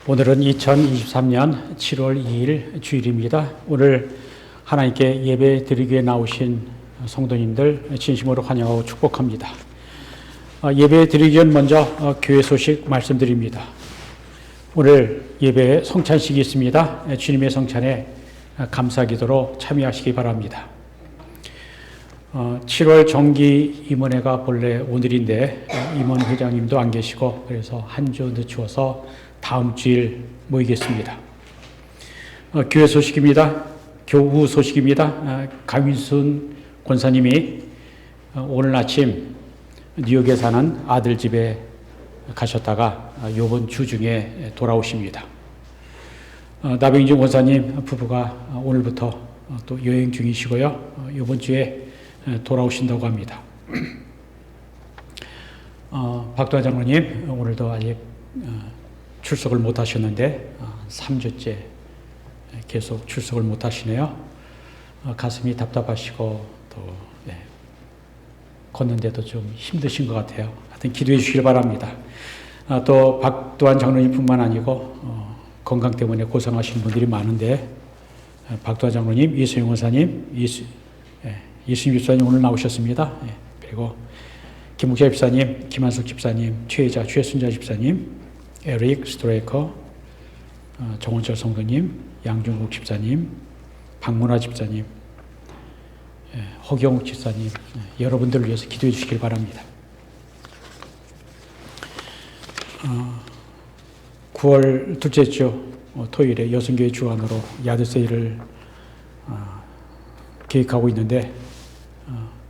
오늘은 2023년 7월 2일 주일입니다. 오늘 하나님께 예배 드리기 위해 나오신 성도님들 진심으로 환영하고 축복합니다. 예배 드리기 전 먼저 교회 소식 말씀드립니다. 오늘 예배에 성찬식이 있습니다. 주님의 성찬에 감사기도로 참여하시기 바랍니다. 7월 정기 임원회가 본래 오늘인데 임원 회장님도 안 계시고 그래서 한 주 늦추어서 다음 주일 모이겠습니다. 교회 소식입니다. 교우 소식입니다. 강윤순 권사님이 오늘 아침 뉴욕에 사는 아들 집에 가셨다가 이번 주 중에 돌아오십니다. 나병준 권사님 부부가 오늘부터 또 여행 중이시고요. 이번 주에 돌아오신다고 합니다. 박도환 장로님 오늘도 아직 출석을 못 하셨는데 3주째 계속 출석을 못 하시네요. 가슴이 답답하시고 또 걷는데도 좀 힘드신 것 같아요. 하여튼 기도해 주시길 바랍니다. 또 박도환 장로님뿐만 아니고 건강 때문에 고생하시는 분들이 많은데 박도환 장로님, 이수영 원사님, 이수임 집사님 오늘 나오셨습니다. 그리고 김묵자 집사님, 김한석 집사님, 최혜자, 최순자 집사님, 에릭 스트레이커, 정원철 성도님, 양중국 집사님, 박문화 집사님, 허경욱 집사님, 여러분들을 위해서 기도해 주시길 바랍니다. 9월 둘째 주 토요일에 여성교회 주안으로 야드세일을 계획하고 있는데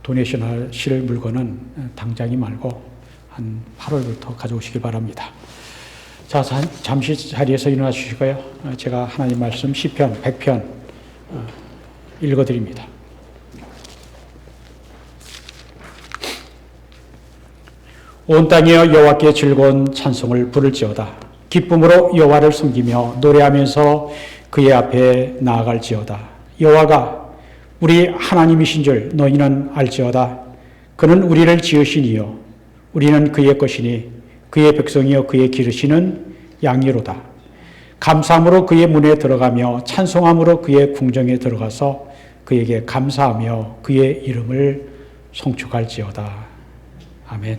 도네이션 하실 물건은 당장이 말고 한 8월부터 가져오시길 바랍니다. 자, 잠시 자리에서 일어나 주시고요. 제가 하나님 말씀 시편 100편 읽어드립니다. 온 땅이여 여호와께 즐거운 찬송을 부를지어다. 기쁨으로 여호와를 섬기며 노래하면서 그의 앞에 나아갈지어다. 여호와가 우리 하나님이신 줄 너희는 알지어다. 그는 우리를 지으시니요 우리는 그의 것이니 그의 백성이여 그의 기르시는 양이로다. 감사함으로 그의 문에 들어가며 찬송함으로 그의 궁정에 들어가서 그에게 감사하며 그의 이름을 송축할지어다. 아멘.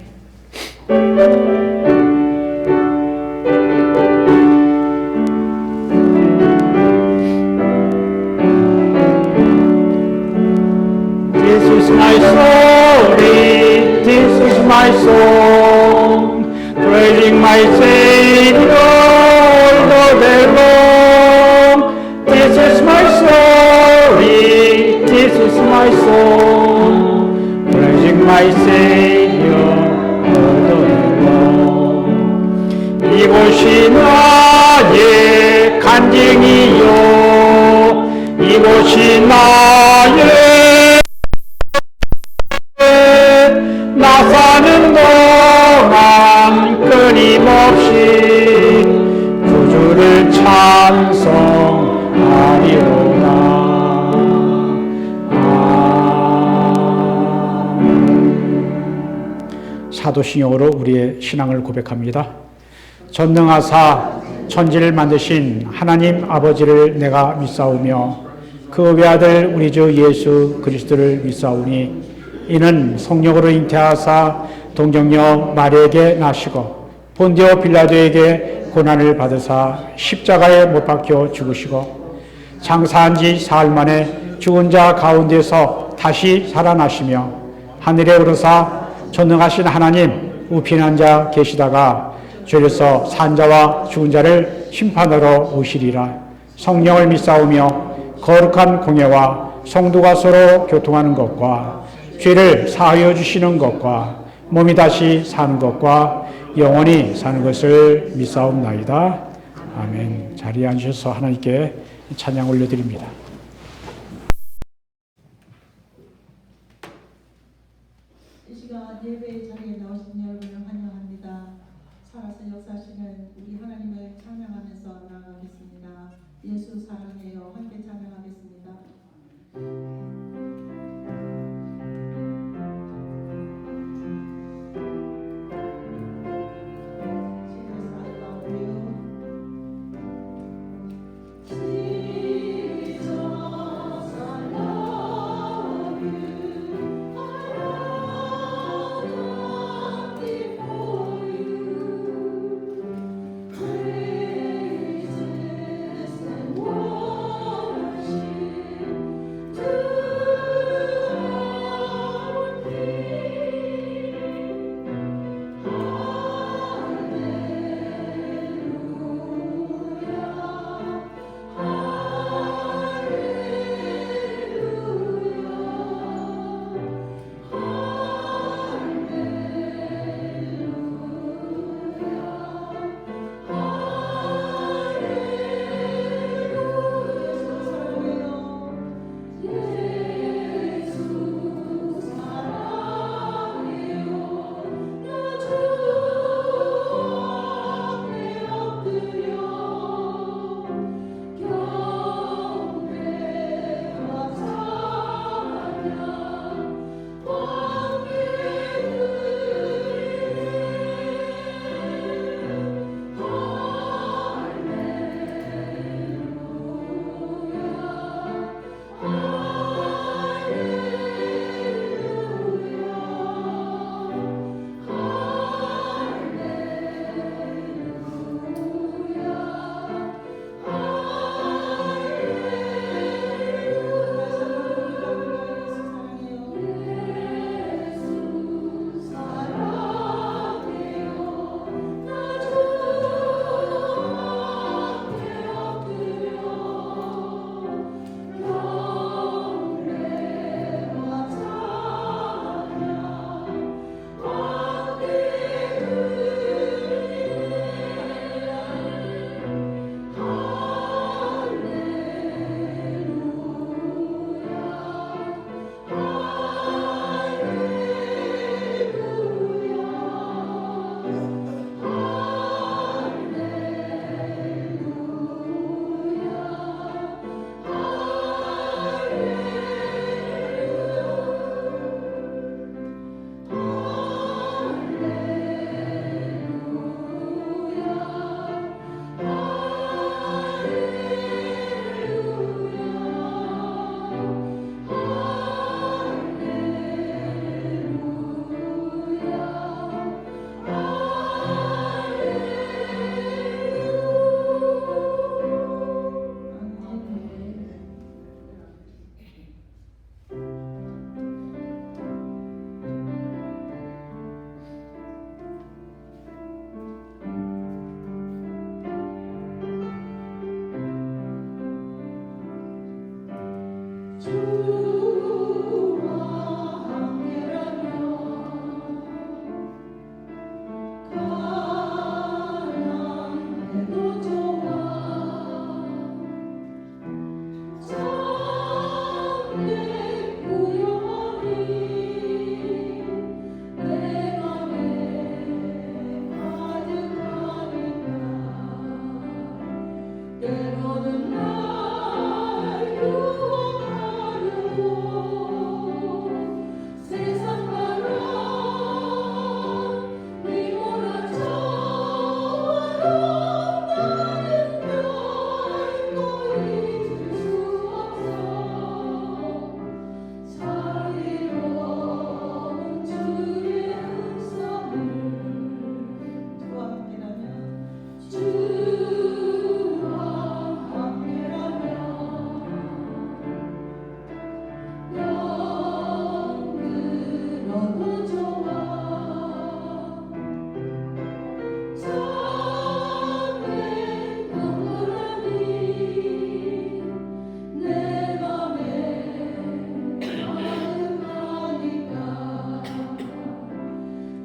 This is my story, this is my song, praising my Savior all the day long. This is my story, this is my song, praising my Savior all the day long. 이곳이 나의 간증이요, 이곳이 나의 나 사는 동안 끊임없이 구주를 찬송하리로다. 사도신경으로 우리의 신앙을 고백합니다. 전능하사 천지를 만드신 하나님 아버지를 내가 믿사오며 그 외아들 우리 주 예수 그리스도를 믿사오니 이는 성령으로 잉태하사 동정녀 마리에게 나시고 본디오 빌라도에게 고난을 받으사 십자가에 못 박혀 죽으시고 장사한 지 사흘 만에 죽은 자 가운데서 다시 살아나시며 하늘에 오르사 전능하신 하나님 우편한 자 계시다가 죄로서 산 자와 죽은 자를 심판하러 오시리라. 성령을 믿사오며 거룩한 공예와 성도가 서로 교통하는 것과 죄를 사하여 주시는 것과 몸이 다시 사는 것과 영원히 사는 것을 믿사옵나이다. 아멘. 자리에 앉으셔서 하나님께 찬양 올려드립니다. 이 시간 예배의 자리에 나오신 여러분을 환영합니다. 살아서 역사하시는 우리 하나님을 찬양하면서 나아가겠습니다. 예수 사랑해요. 함께 찬양하겠습니다. Jesus, I love you.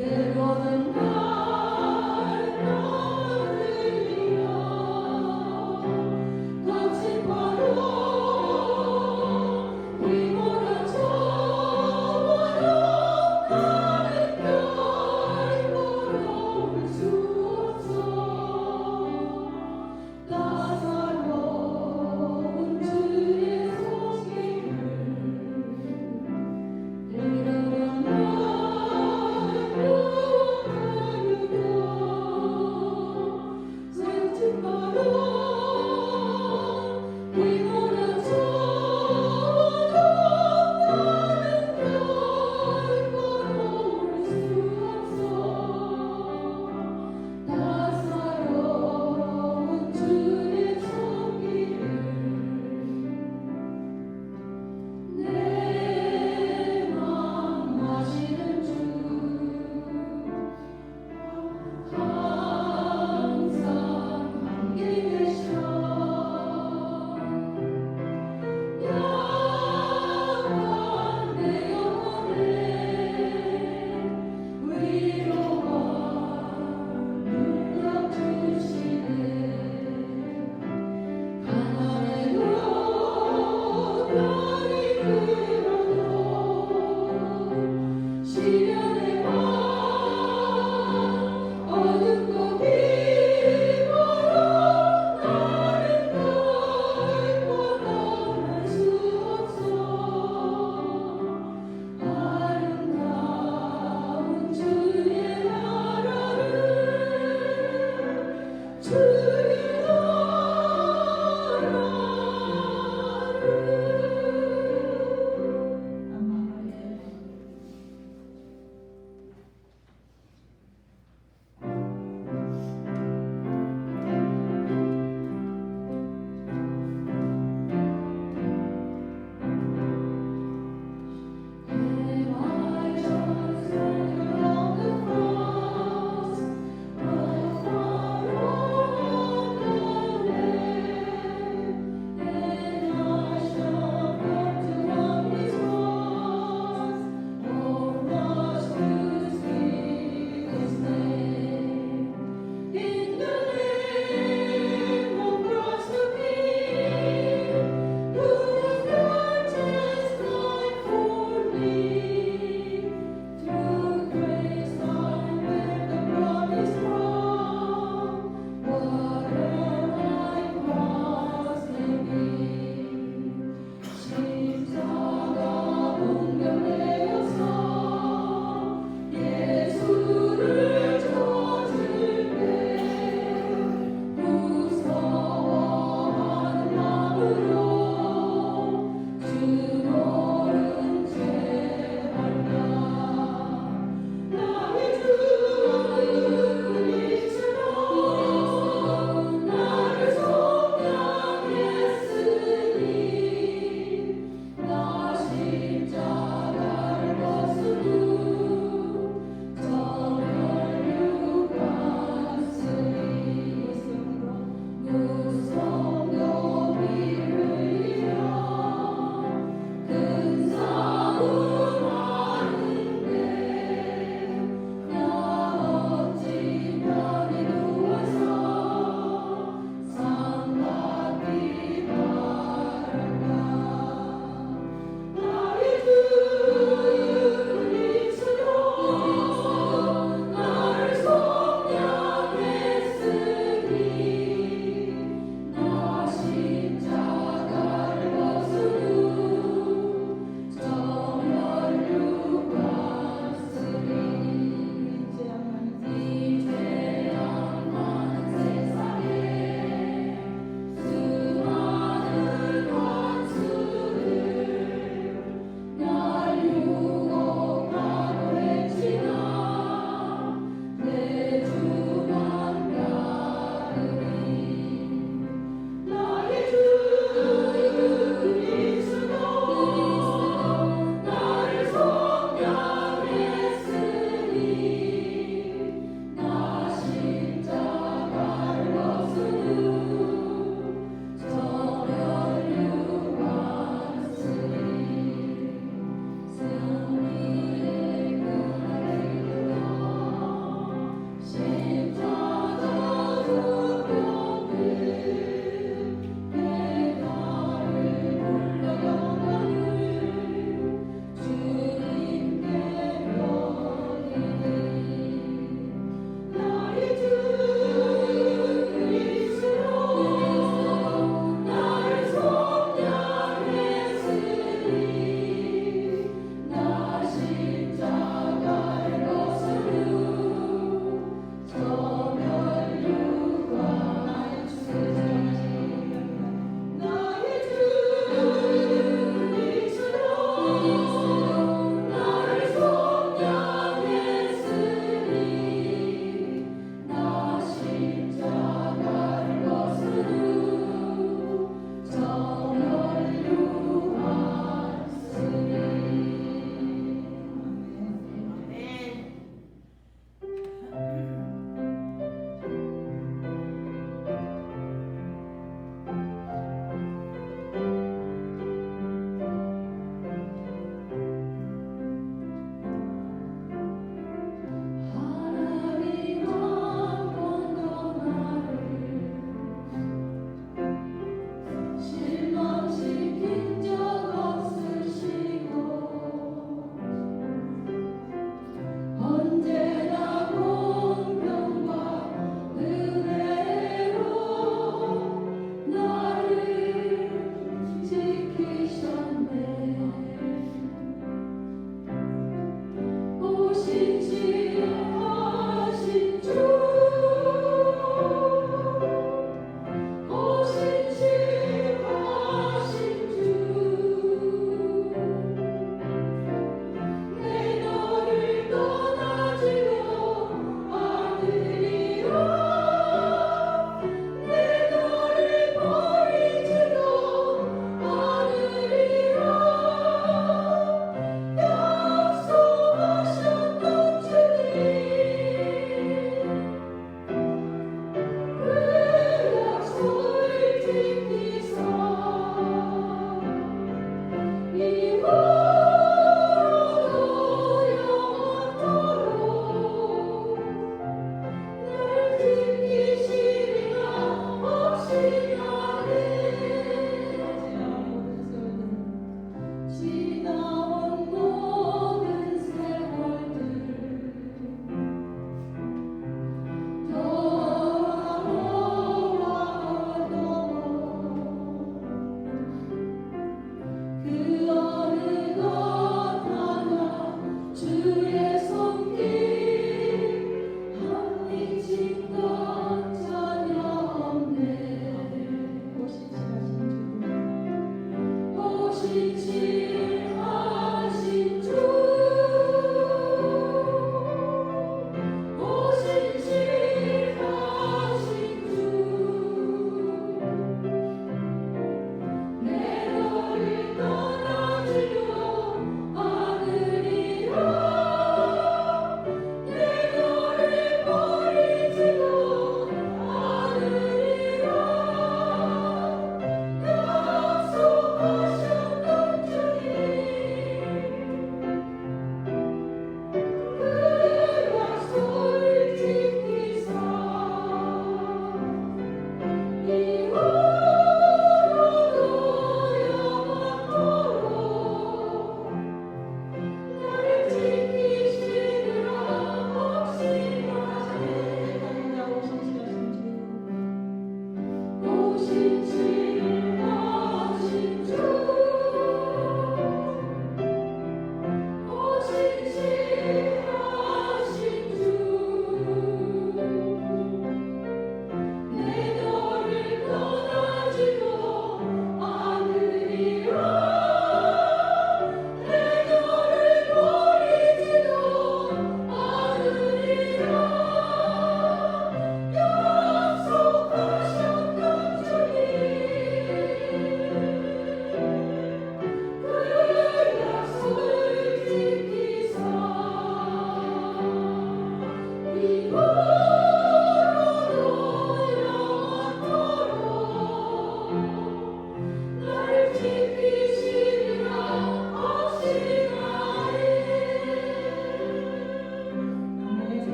때로는 날 떠올리며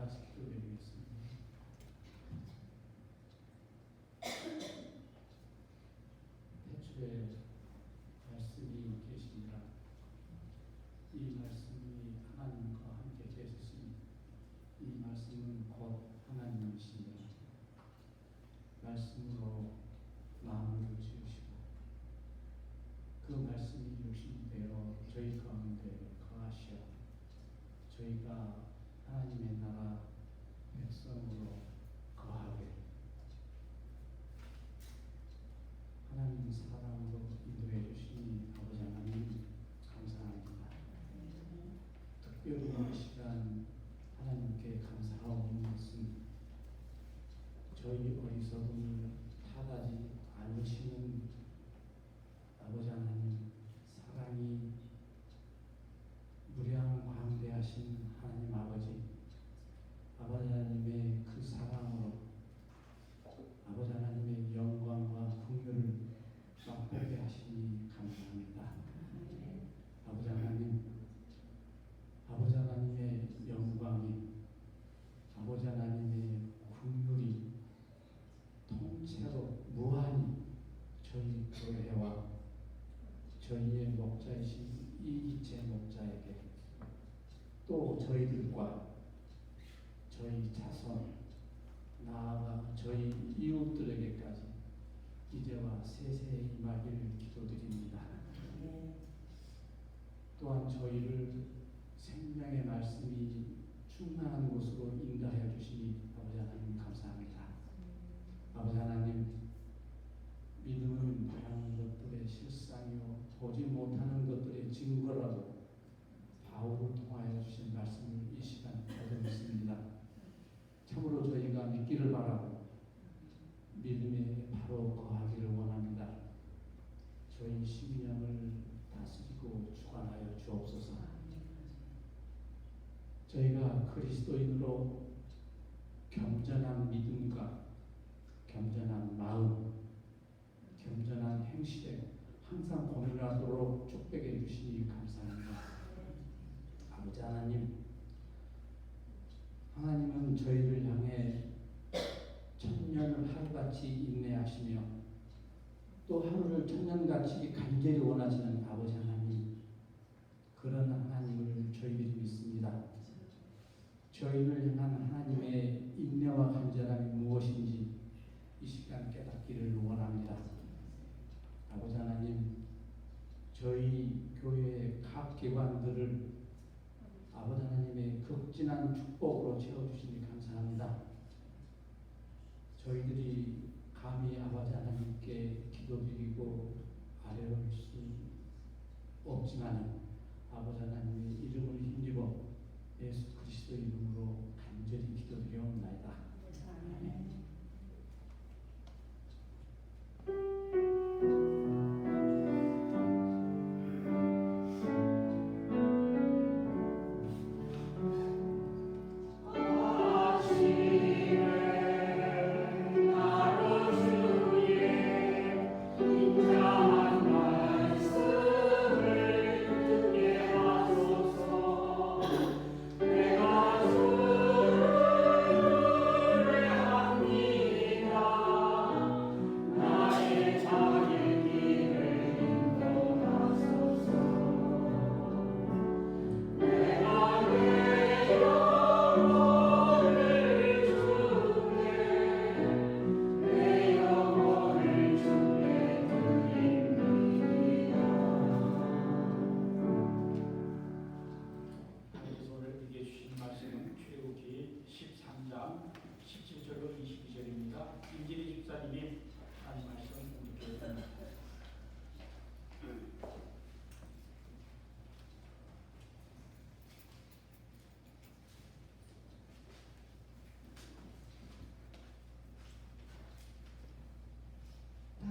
같이 기도드리겠습니다. 태초에 말씀이 계십니다. 이 말씀이 하나님과 함께 계셨으니 이 말씀은 곧 하나님이십니다. 말씀으로 마음을 지으시고 그 말씀이 육신대로 저희 가운데 거하시어 저희가 하나님의 나라 백성으로 거하게 하나님 사랑으로 인도해 주시니 아버지 하나님 감사합니다. 특별히 이 시간 하나님께 감사하는 것은 저희 어리석음을 탓하지 않으시는 아버지 하나님 사랑이 무량광대하신 하나님 아버지 하나님의 그 사랑으로 아버지 하나님의 영광과 풍요를 맛보게 하시니 감사합니다. 아버지 하나님 아버지 하나님의 영광이 아버지 하나님의 긍휼이 통째로 무한히 저희 교회와 저희의 목자이신 이 이체 목자에게 또 저희들과 저희 자손 나아가 저희 이웃들에게까지 이제와 세세히 임하기를 기도드립니다. 또한 저희를 생명의 말씀이 충만한 곳으로 인도하여 주시니 아버지 하나님 감사합니다. 아버지 하나님 믿음은 바라는 것들의 실상이요 보지 못하는 것들의 증거라고 바울을 통하여 주신 말씀을 이 시간 받고 있습니다. 참으로 저희가 믿기를 바라고 믿음에 바로 거하기를 원합니다. 저희 심령을 다스리고 주관하여 주옵소서. 저희가 그리스도인으로 겸손한 믿음과 겸손한 마음, 겸손한 행실에 항상 고민하도록 축복해 주시니 감사합니다. 아버지 하나님, 하나님은 저희를 향해 천년을 하루같이 인내하시며 또 하루를 천년같이 간절히 원하시는 아버지 하나님, 그런 하나님을 저희들이 믿습니다. 저희를 향한 하나님의 인내와 간절함이 무엇인지 이 시간 깨닫기를 원합니다. 아버지 하나님, 저희 교회의 각 기관들을 아버지 하나님의 극진한 축복으로 채워주시니 감사합니다. 저희들이 감히 아버지 하나님께 기도드리고 아뢰올 수 없지만 아버지 하나님의 이름을 힘입어 예수 그리스도 이름으로 간절히 기도드리옵나이다. 아멘.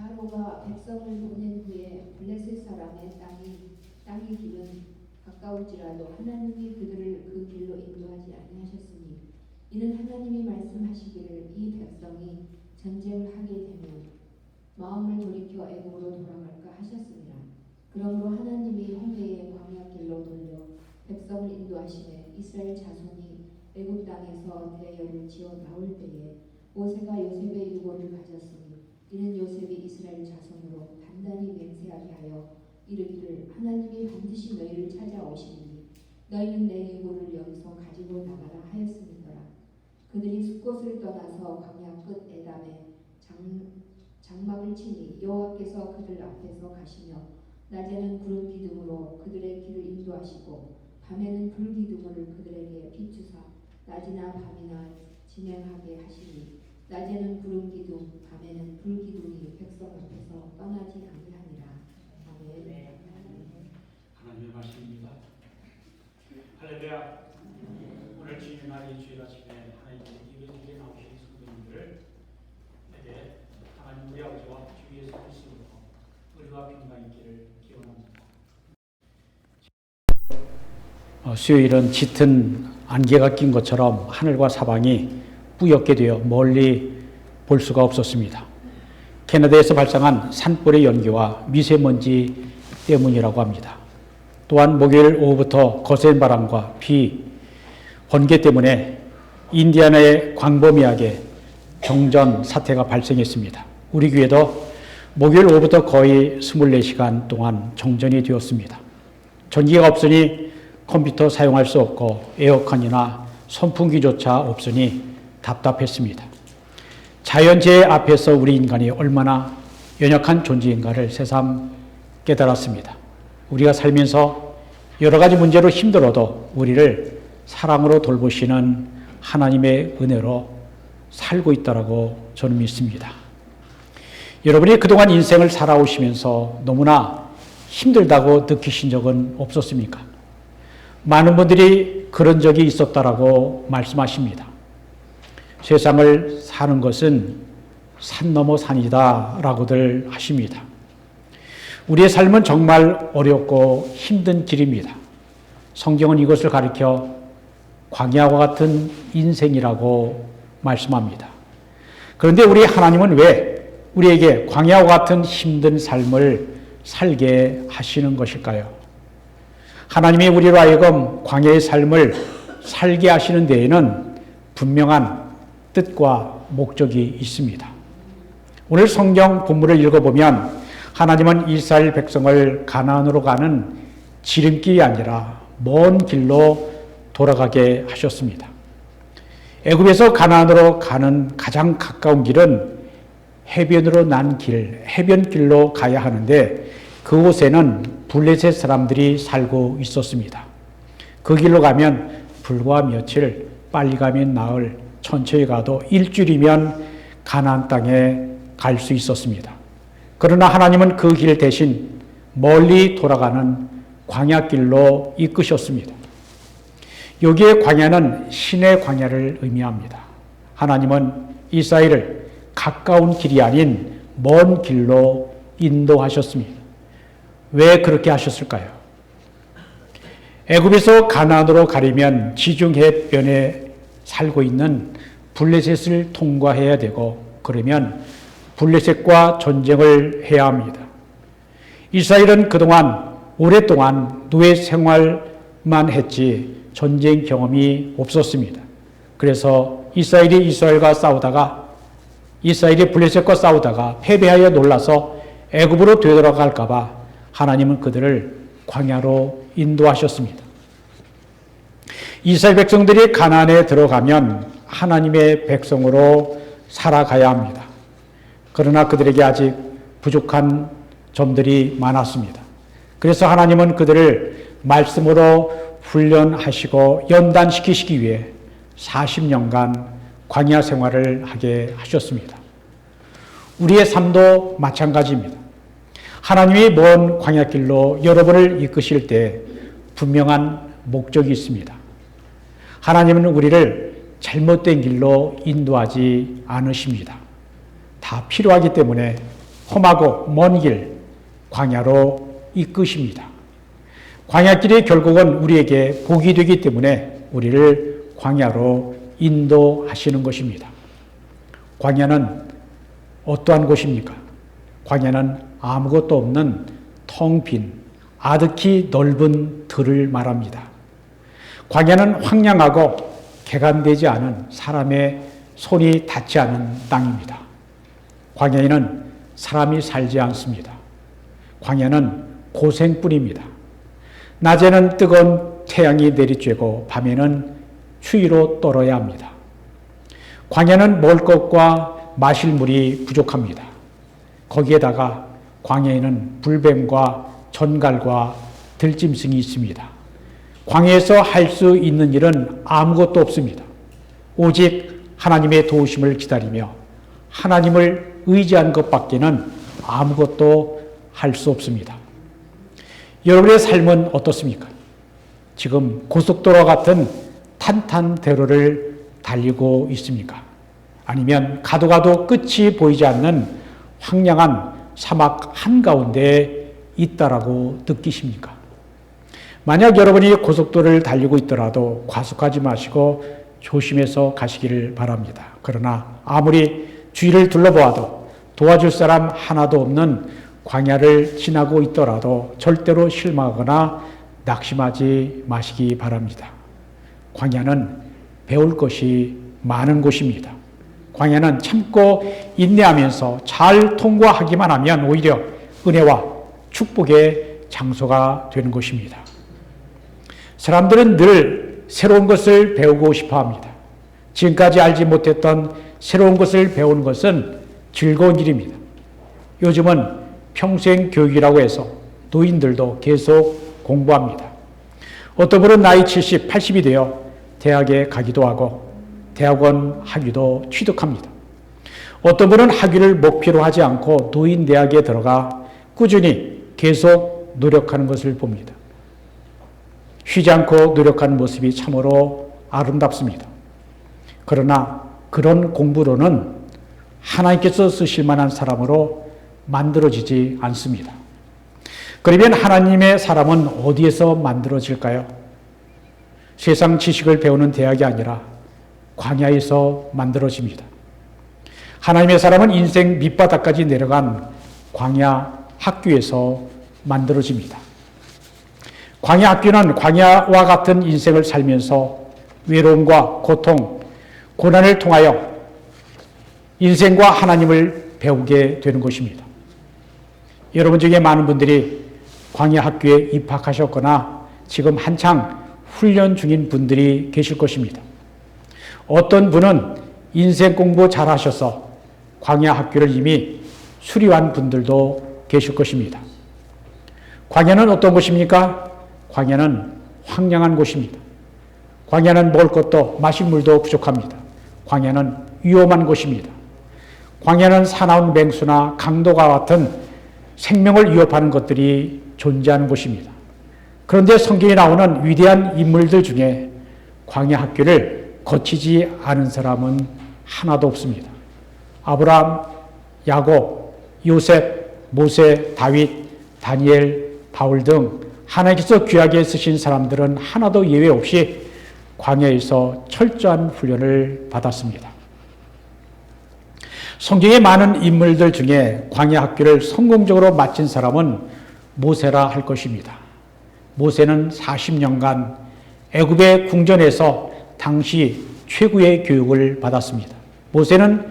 바로가 백성을 보낸 후에 블레셋 사람의 땅의 길은 가까울지라도 하나님이 그들을 그 길로 인도하지 아니하셨으니 이는 하나님이 말씀하시기를 이 백성이 전쟁을 하게 되면 마음을 돌이켜 애굽으로 돌아갈까 하셨습니다. 그러므로 하나님이 홍해의 광야 길로 돌려 백성을 인도하시매 이스라엘 자손이 애굽 땅에서 대열을 지어 나올 때에 모세가 요셉의 유고를 가졌으니 이는 요셉이 이스라엘 자손으로 단단히 맹세하게 하여 이르기를 하나님이 반드시 너희를 찾아오시리니 너희는 내 유고를 여기서 가지고 나가라 하였음이더라. 그들이 숫곳을 떠나서 광야 끝 에담에 장막을 치니 여호와께서 그들 앞에서 가시며 낮에는 구름 기둥으로 그들의 길을 인도하시고 밤에는 불 기둥을 그들에게 비추사 낮이나 밤이나 진행하게 하시니 낮에는 구름 기둥 밤에는 불 기둥이 백성 앞에서 떠나지 아니하니라. 아멘. 하나님의 말씀입니다. 할렐루야. 오늘 주님의 날이 주일 아침에 하나님께 예배드리게 나오신 성도님들에게 하나님 우리 아버지와 주 예수 그리스도로 의와 평강이 있기를 기원합니다. 수요일은 짙은 안개가 낀 것처럼 하늘과 사방이 뿌옇게 되어 멀리 볼 수가 없었습니다. 캐나다에서 발생한 산불의 연기와 미세먼지 때문이라고 합니다. 또한 목요일 오후부터 거센 바람과 비, 번개 때문에 인디아나의 광범위하게 정전 사태가 발생했습니다. 우리 교회도 목요일 오후부터 거의 24시간 동안 정전이 되었습니다. 전기가 없으니 컴퓨터 사용할 수 없고 에어컨이나 선풍기조차 없으니 답답했습니다. 자연재해 앞에서 우리 인간이 얼마나 연약한 존재인가를 새삼 깨달았습니다. 우리가 살면서 여러 가지 문제로 힘들어도 우리를 사랑으로 돌보시는 하나님의 은혜로 살고 있다고 저는 믿습니다. 여러분이 그동안 인생을 살아오시면서 너무나 힘들다고 느끼신 적은 없었습니까? 많은 분들이 그런 적이 있었다라고 말씀하십니다. 세상을 사는 것은 산 넘어 산이다 라고들 하십니다. 우리의 삶은 정말 어렵고 힘든 길입니다. 성경은 이것을 가리켜 광야와 같은 인생이라고 말씀합니다. 그런데 우리 하나님은 왜 우리에게 광야와 같은 힘든 삶을 살게 하시는 것일까요? 하나님이 우리로 하여금 광야의 삶을 살게 하시는 데에는 분명한 뜻과 목적이 있습니다. 오늘 성경 본문을 읽어보면 하나님은 이스라엘 백성을 가나안으로 가는 지름길이 아니라 먼 길로 돌아가게 하셨습니다. 애굽에서 가나안으로 가는 가장 가까운 길은 해변으로 난 길, 해변길로 가야 하는데 그곳에는 블레셋 사람들이 살고 있었습니다. 그 길로 가면 불과 며칠, 빨리 가면 나흘, 천천히 가도 일주일이면 가나안 땅에 갈 수 있었습니다. 그러나 하나님은 그 길 대신 멀리 돌아가는 광야길로 이끄셨습니다. 여기에 광야는 신의 광야를 의미합니다. 하나님은 이스라엘을 가까운 길이 아닌 먼 길로 인도하셨습니다. 왜 그렇게 하셨을까요? 애굽에서 가나안으로 가려면 지중 해변에 살고 있는 블레셋을 통과해야 되고 그러면 블레셋과 전쟁을 해야 합니다. 이스라엘은 그동안 오랫동안 노예 생활만 했지 전쟁 경험이 없었습니다. 그래서 이스라엘이 블레셋과 싸우다가 패배하여 놀라서 애굽으로 되돌아갈까 봐 하나님은 그들을 광야로 인도하셨습니다. 이스라엘 백성들이 가나안에 들어가면 하나님의 백성으로 살아가야 합니다. 그러나 그들에게 아직 부족한 점들이 많았습니다. 그래서 하나님은 그들을 말씀으로 훈련하시고 연단시키시기 위해 40년간 광야 생활을 하게 하셨습니다. 우리의 삶도 마찬가지입니다. 하나님이 먼 광야길로 여러분을 이끄실 때 분명한 목적이 있습니다. 하나님은 우리를 잘못된 길로 인도하지 않으십니다. 다 필요하기 때문에 험하고 먼 길, 광야로 이끄십니다. 광야길이 결국은 우리에게 복이 되기 때문에 우리를 광야로 인도하시는 것입니다. 광야는 어떠한 곳입니까? 광야는 아무것도 없는 텅 빈 아득히 넓은 들을 말합니다. 광야는 황량하고 개간되지 않은 사람의 손이 닿지 않은 땅입니다. 광야에는 사람이 살지 않습니다. 광야는 고생뿐입니다. 낮에는 뜨거운 태양이 내리쬐고 밤에는 추위로 떨어야 합니다. 광야는 먹을 것과 마실 물이 부족합니다. 거기에다가 광야에는 불뱀과 전갈과 들짐승이 있습니다. 광야에서 할 수 있는 일은 아무것도 없습니다. 오직 하나님의 도우심을 기다리며 하나님을 의지한 것밖에는 아무것도 할 수 없습니다. 여러분의 삶은 어떻습니까? 지금 고속도로 같은 탄탄대로를 달리고 있습니까? 아니면 가도 가도 끝이 보이지 않는 황량한 사막 한가운데 있다라고 느끼십니까? 만약 여러분이 고속도로를 달리고 있더라도 과속하지 마시고 조심해서 가시기를 바랍니다. 그러나 아무리 주위를 둘러보아도 도와줄 사람 하나도 없는 광야를 지나고 있더라도 절대로 실망하거나 낙심하지 마시기 바랍니다. 광야는 배울 것이 많은 곳입니다. 광야는 참고 인내하면서 잘 통과하기만 하면 오히려 은혜와 축복의 장소가 되는 것입니다. 사람들은 늘 새로운 것을 배우고 싶어 합니다. 지금까지 알지 못했던 새로운 것을 배우는 것은 즐거운 일입니다. 요즘은 평생 교육이라고 해서 노인들도 계속 공부합니다. 어떤 분은 나이 70, 80이 되어 대학에 가기도 하고 대학원 학위도 취득합니다. 어떤 분은 학위를 목표로 하지 않고 노인대학에 들어가 꾸준히 계속 노력하는 것을 봅니다. 쉬지 않고 노력하는 모습이 참으로 아름답습니다. 그러나 그런 공부로는 하나님께서 쓰실 만한 사람으로 만들어지지 않습니다. 그러면 하나님의 사람은 어디에서 만들어질까요? 세상 지식을 배우는 대학이 아니라 광야에서 만들어집니다. 하나님의 사람은 인생 밑바닥까지 내려간 광야 학교에서 만들어집니다. 광야 학교는 광야와 같은 인생을 살면서 외로움과 고통, 고난을 통하여 인생과 하나님을 배우게 되는 것입니다. 여러분 중에 많은 분들이 광야 학교에 입학하셨거나 지금 한창 훈련 중인 분들이 계실 것입니다. 어떤 분은 인생 공부 잘하셔서 광야 학교를 이미 수료한 분들도 계실 것입니다. 광야는 어떤 곳입니까? 광야는 황량한 곳입니다. 광야는 먹을 것도 마실 물도 부족합니다. 광야는 위험한 곳입니다. 광야는 사나운 맹수나 강도가 같은 생명을 위협하는 것들이 존재하는 곳입니다. 그런데 성경에 나오는 위대한 인물들 중에 광야 학교를 거치지 않은 사람은 하나도 없습니다. 아브라함, 야곱, 요셉, 모세, 다윗, 다니엘, 바울 등 하나님께서 귀하게 쓰신 사람들은 하나도 예외 없이 광야에서 철저한 훈련을 받았습니다. 성경의 많은 인물들 중에 광야 학교를 성공적으로 마친 사람은 모세라 할 것입니다. 모세는 40년간 애굽의 궁전에서 당시 최고의 교육을 받았습니다. 모세는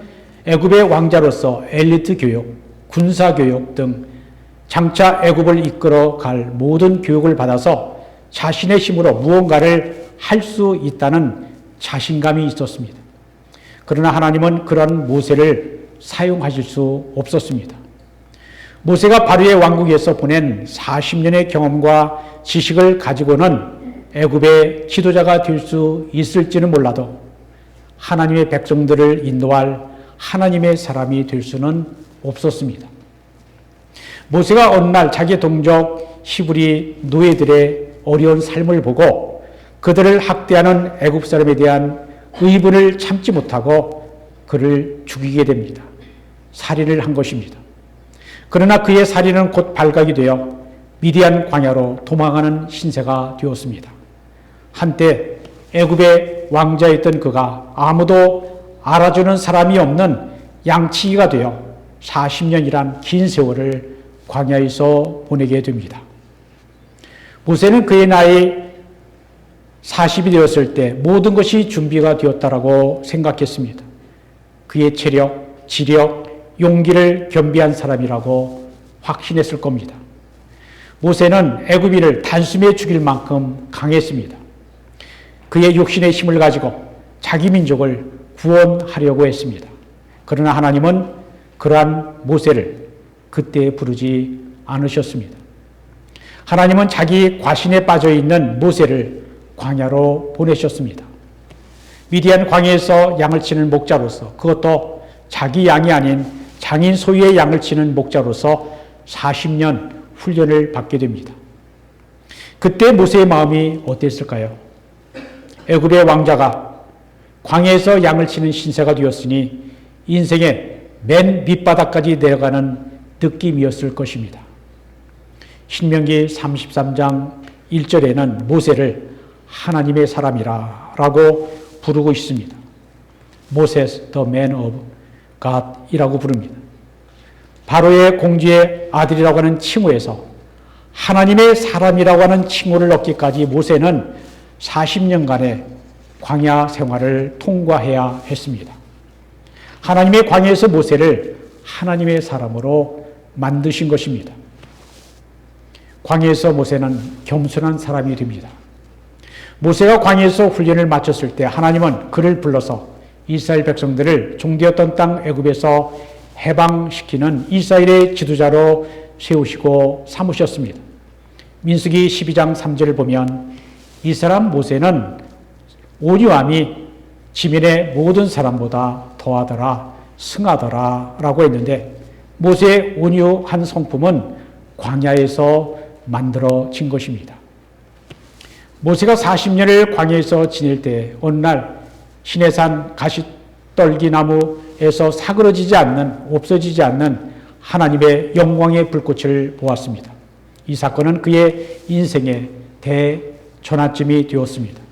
애굽의 왕자로서 엘리트 교육, 군사 교육 등 장차 애굽을 이끌어 갈 모든 교육을 받아서 자신의 힘으로 무언가를 할 수 있다는 자신감이 있었습니다. 그러나 하나님은 그런 모세를 사용하실 수 없었습니다. 모세가 바로의 왕국에서 보낸 40년의 경험과 지식을 가지고는 애굽의 지도자가 될 수 있을지는 몰라도 하나님의 백성들을 인도할 하나님의 사람이 될 수는 없었습니다. 모세가 어느 날 자기 동족 히브리 노예들의 어려운 삶을 보고 그들을 학대하는 애굽 사람에 대한 의분을 참지 못하고 그를 죽이게 됩니다. 살인을 한 것입니다. 그러나 그의 살인은 곧 발각이 되어 미디안 광야로 도망하는 신세가 되었습니다. 한때 애굽의 왕자였던 그가 아무도 알아주는 사람이 없는 양치기가 되어 40년이란 긴 세월을 광야에서 보내게 됩니다. 모세는 그의 나이 40이 되었을 때 모든 것이 준비가 되었다라고 생각했습니다. 그의 체력, 지력, 용기를 겸비한 사람이라고 확신했을 겁니다. 모세는 애굽인을 단숨에 죽일 만큼 강했습니다. 그의 육신의 힘을 가지고 자기 민족을 구원하려고 했습니다. 그러나 하나님은 그러한 모세를 그때 부르지 않으셨습니다. 하나님은 자기 과신에 빠져있는 모세를 광야로 보내셨습니다. 미디안 광야에서 양을 치는 목자로서, 그것도 자기 양이 아닌 장인 소유의 양을 치는 목자로서 40년 훈련을 받게 됩니다. 그때 모세의 마음이 어땠을까요? 애굽의 왕자가 광야에서 양을 치는 신세가 되었으니 인생의 맨 밑바닥까지 내려가는 느낌이었을 것입니다. 신명기 33장 1절에는 모세를 하나님의 사람이라 라고 부르고 있습니다. Moses, the man of God 이라고 부릅니다. 바로의 공주의 아들이라고 하는 칭호에서 하나님의 사람이라고 하는 칭호를 얻기까지 모세는 40년간의 광야 생활을 통과해야 했습니다. 하나님의 광야에서 모세를 하나님의 사람으로 만드신 것입니다. 광야에서 모세는 겸손한 사람이 됩니다. 모세가 광야에서 훈련을 마쳤을 때 하나님은 그를 불러서 이스라엘 백성들을 종되었던 땅 애굽에서 해방시키는 이스라엘의 지도자로 세우시고 삼으셨습니다. 민수기 12장 3절을 보면 이 사람 모세는 온유함이 지면의 모든 사람보다 더하더라, 승하더라 라고 했는데 모세의 온유한 성품은 광야에서 만들어진 것입니다. 모세가 40년을 광야에서 지낼 때 어느 날 시내산 가시떨기나무에서 사그러지지 않는, 없어지지 않는 하나님의 영광의 불꽃을 보았습니다. 이 사건은 그의 인생의 대전환점이 되었습니다.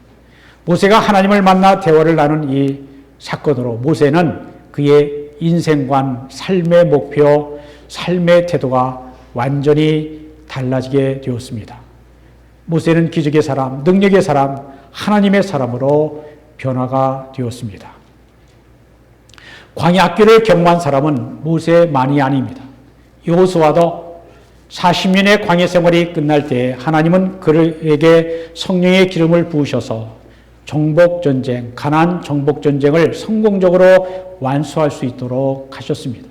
모세가 하나님을 만나 대화를 나눈 이 사건으로 모세는 그의 인생관, 삶의 목표, 삶의 태도가 완전히 달라지게 되었습니다. 모세는 기적의 사람, 능력의 사람, 하나님의 사람으로 변화가 되었습니다. 광야 학교를 경험한 사람은 모세만이 아닙니다. 여호수아도 40년의 광야 생활이 끝날 때 하나님은 그에게 성령의 기름을 부으셔서 정복전쟁, 가나안 정복전쟁을 성공적으로 완수할 수 있도록 하셨습니다.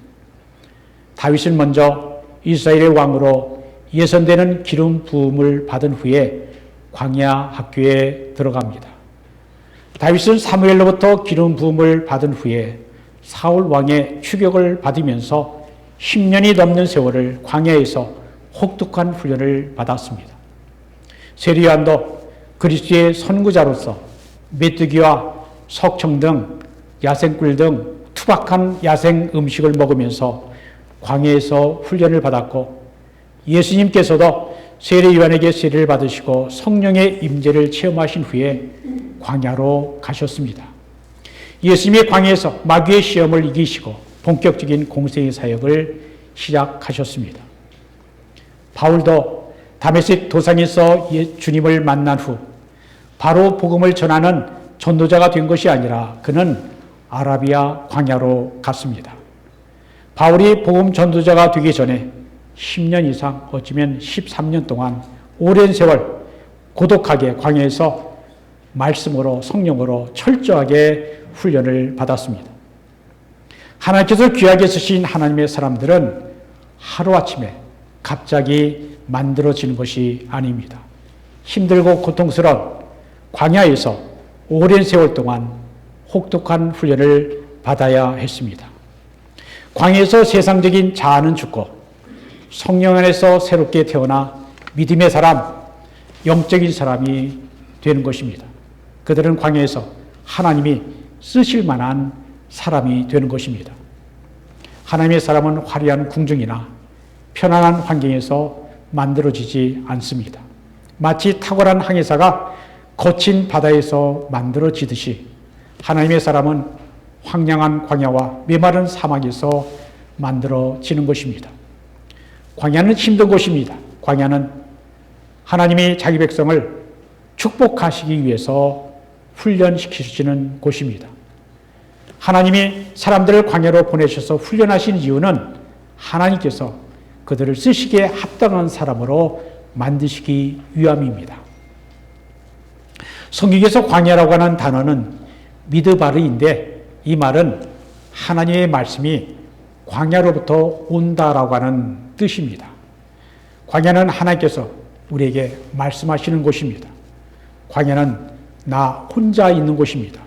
다윗은 먼저 이스라엘의 왕으로 예선되는 기름 부음을 받은 후에 광야 학교에 들어갑니다. 다윗은 사무엘로부터 기름 부음을 받은 후에 사울 왕의 추격을 받으면서 10년이 넘는 세월을 광야에서 혹독한 훈련을 받았습니다. 세리요한도 그리스도의 선구자로서 메뚜기와 석청 등 야생꿀 등 투박한 야생 음식을 먹으면서 광야에서 훈련을 받았고 예수님께서도 세례 요한에게 세례를 받으시고 성령의 임재를 체험하신 후에 광야로 가셨습니다. 예수님의 광야에서 마귀의 시험을 이기시고 본격적인 공생의 사역을 시작하셨습니다. 바울도 다메섹 도상에서 주님을 만난 후 바로 복음을 전하는 전도자가 된 것이 아니라 그는 아라비아 광야로 갔습니다. 바울이 복음 전도자가 되기 전에 10년 이상, 어쩌면 13년 동안 오랜 세월 고독하게 광야에서 말씀으로 성령으로 철저하게 훈련을 받았습니다. 하나님께서 귀하게 쓰신 하나님의 사람들은 하루아침에 갑자기 만들어지는 것이 아닙니다. 힘들고 고통스러운 광야에서 오랜 세월 동안 혹독한 훈련을 받아야 했습니다. 광야에서 세상적인 자아는 죽고 성령 안에서 새롭게 태어나 믿음의 사람, 영적인 사람이 되는 것입니다. 그들은 광야에서 하나님이 쓰실 만한 사람이 되는 것입니다. 하나님의 사람은 화려한 궁중이나 편안한 환경에서 만들어지지 않습니다. 마치 탁월한 항해사가 거친 바다에서 만들어지듯이 하나님의 사람은 황량한 광야와 메마른 사막에서 만들어지는 것입니다. 광야는 힘든 곳입니다. 광야는 하나님이 자기 백성을 축복하시기 위해서 훈련시키시는 곳입니다. 하나님이 사람들을 광야로 보내셔서 훈련하신 이유는 하나님께서 그들을 쓰시기에 합당한 사람으로 만드시기 위함입니다. 성경에서 광야라고 하는 단어는 미드바르인데 이 말은 하나님의 말씀이 광야로부터 온다라고 하는 뜻입니다. 광야는 하나님께서 우리에게 말씀하시는 곳입니다. 광야는 나 혼자 있는 곳입니다.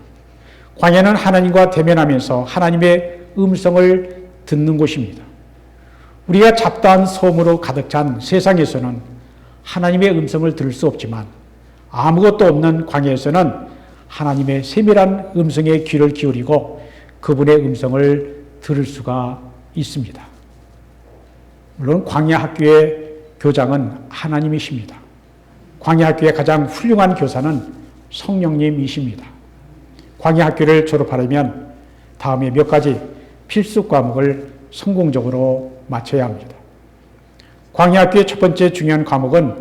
광야는 하나님과 대면하면서 하나님의 음성을 듣는 곳입니다. 우리가 잡다한 소음으로 가득 찬 세상에서는 하나님의 음성을 들을 수 없지만 아무것도 없는 광야에서는 하나님의 세밀한 음성에 귀를 기울이고 그분의 음성을 들을 수가 있습니다. 물론 광야 학교의 교장은 하나님이십니다. 광야 학교의 가장 훌륭한 교사는 성령님이십니다. 광야 학교를 졸업하려면 다음에 몇 가지 필수 과목을 성공적으로 마쳐야 합니다. 광야 학교의 첫 번째 중요한 과목은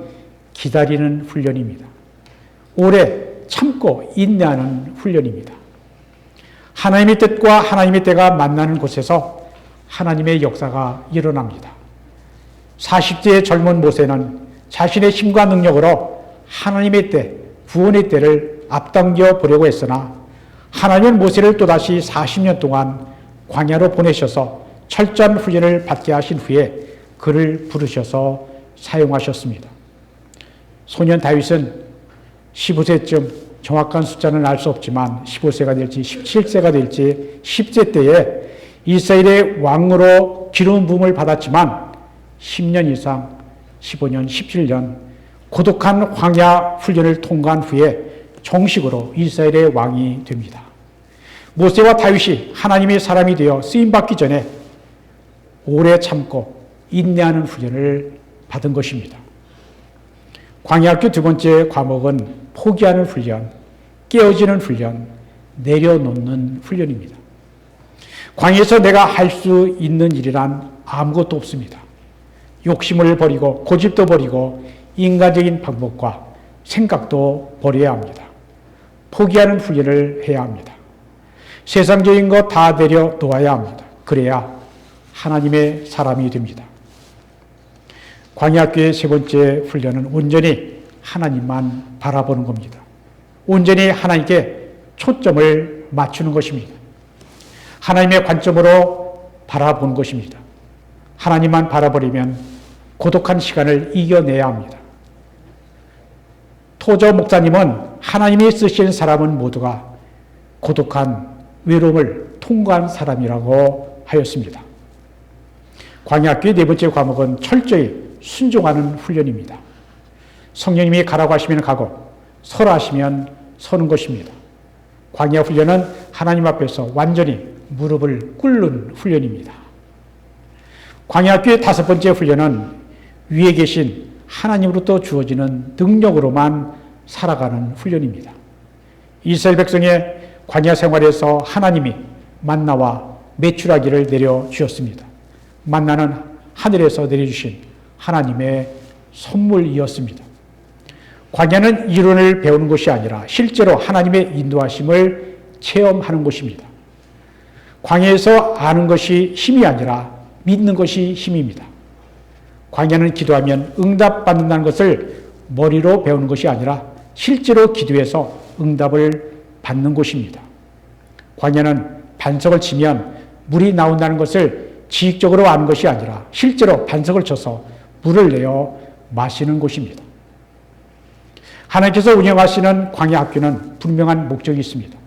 기다리는 훈련입니다. 오래 참고 인내하는 훈련입니다. 하나님의 뜻과 하나님의 때가 만나는 곳에서 하나님의 역사가 일어납니다. 40대의 젊은 모세는 자신의 힘과 능력으로 하나님의 때, 구원의 때를 앞당겨 보려고 했으나 하나님은 모세를 또다시 40년 동안 광야로 보내셔서 철저한 훈련을 받게 하신 후에 그를 부르셔서 사용하셨습니다. 소년 다윗은 15세쯤 정확한 숫자는 알 수 없지만 15세가 될지 17세가 될지 10세 때에 이스라엘의 왕으로 기름 부음을 받았지만 10년 이상 15년, 17년 고독한 광야 훈련을 통과한 후에 정식으로 이스라엘의 왕이 됩니다. 모세와 다윗이 하나님의 사람이 되어 쓰임받기 전에 오래 참고 인내하는 훈련을 받은 것입니다. 광야학교 두 번째 과목은 포기하는 훈련, 깨어지는 훈련, 내려놓는 훈련입니다. 광야에서 내가 할 수 있는 일이란 아무것도 없습니다. 욕심을 버리고 고집도 버리고 인간적인 방법과 생각도 버려야 합니다. 포기하는 훈련을 해야 합니다. 세상적인 것 다 내려놓아야 합니다. 그래야 하나님의 사람이 됩니다. 광야학교의 세 번째 훈련은 온전히 하나님만 바라보는 겁니다. 온전히 하나님께 초점을 맞추는 것입니다. 하나님의 관점으로 바라보는 것입니다. 하나님만 바라버리면 고독한 시간을 이겨내야 합니다. 토저 목사님은 하나님이 쓰신 사람은 모두가 고독한 외로움을 통과한 사람이라고 하였습니다. 광야학교의 네 번째 과목은 철저히 순종하는 훈련입니다. 성령님이 가라고 하시면 가고 서라 하시면 서는 것입니다. 광야 훈련은 하나님 앞에서 완전히 무릎을 꿇는 훈련입니다. 광야학교의 다섯 번째 훈련은 위에 계신 하나님으로부터 주어지는 능력으로만 살아가는 훈련입니다. 이스라엘 백성의 광야 생활에서 하나님이 만나와 메추라기를 내려주셨습니다. 만나는 하늘에서 내려주신 하나님의 선물이었습니다. 광야는 이론을 배우는 것이 아니라 실제로 하나님의 인도하심을 체험하는 것입니다. 광야에서 아는 것이 힘이 아니라 믿는 것이 힘입니다. 광야는 기도하면 응답받는다는 것을 머리로 배우는 것이 아니라 실제로 기도해서 응답을 받는 곳입니다. 광야는 반석을 치면 물이 나온다는 것을 지식적으로 아는 것이 아니라 실제로 반석을 쳐서 물을 내어 마시는 곳입니다. 하나님께서 운영하시는 광야학교는 분명한 목적이 있습니다.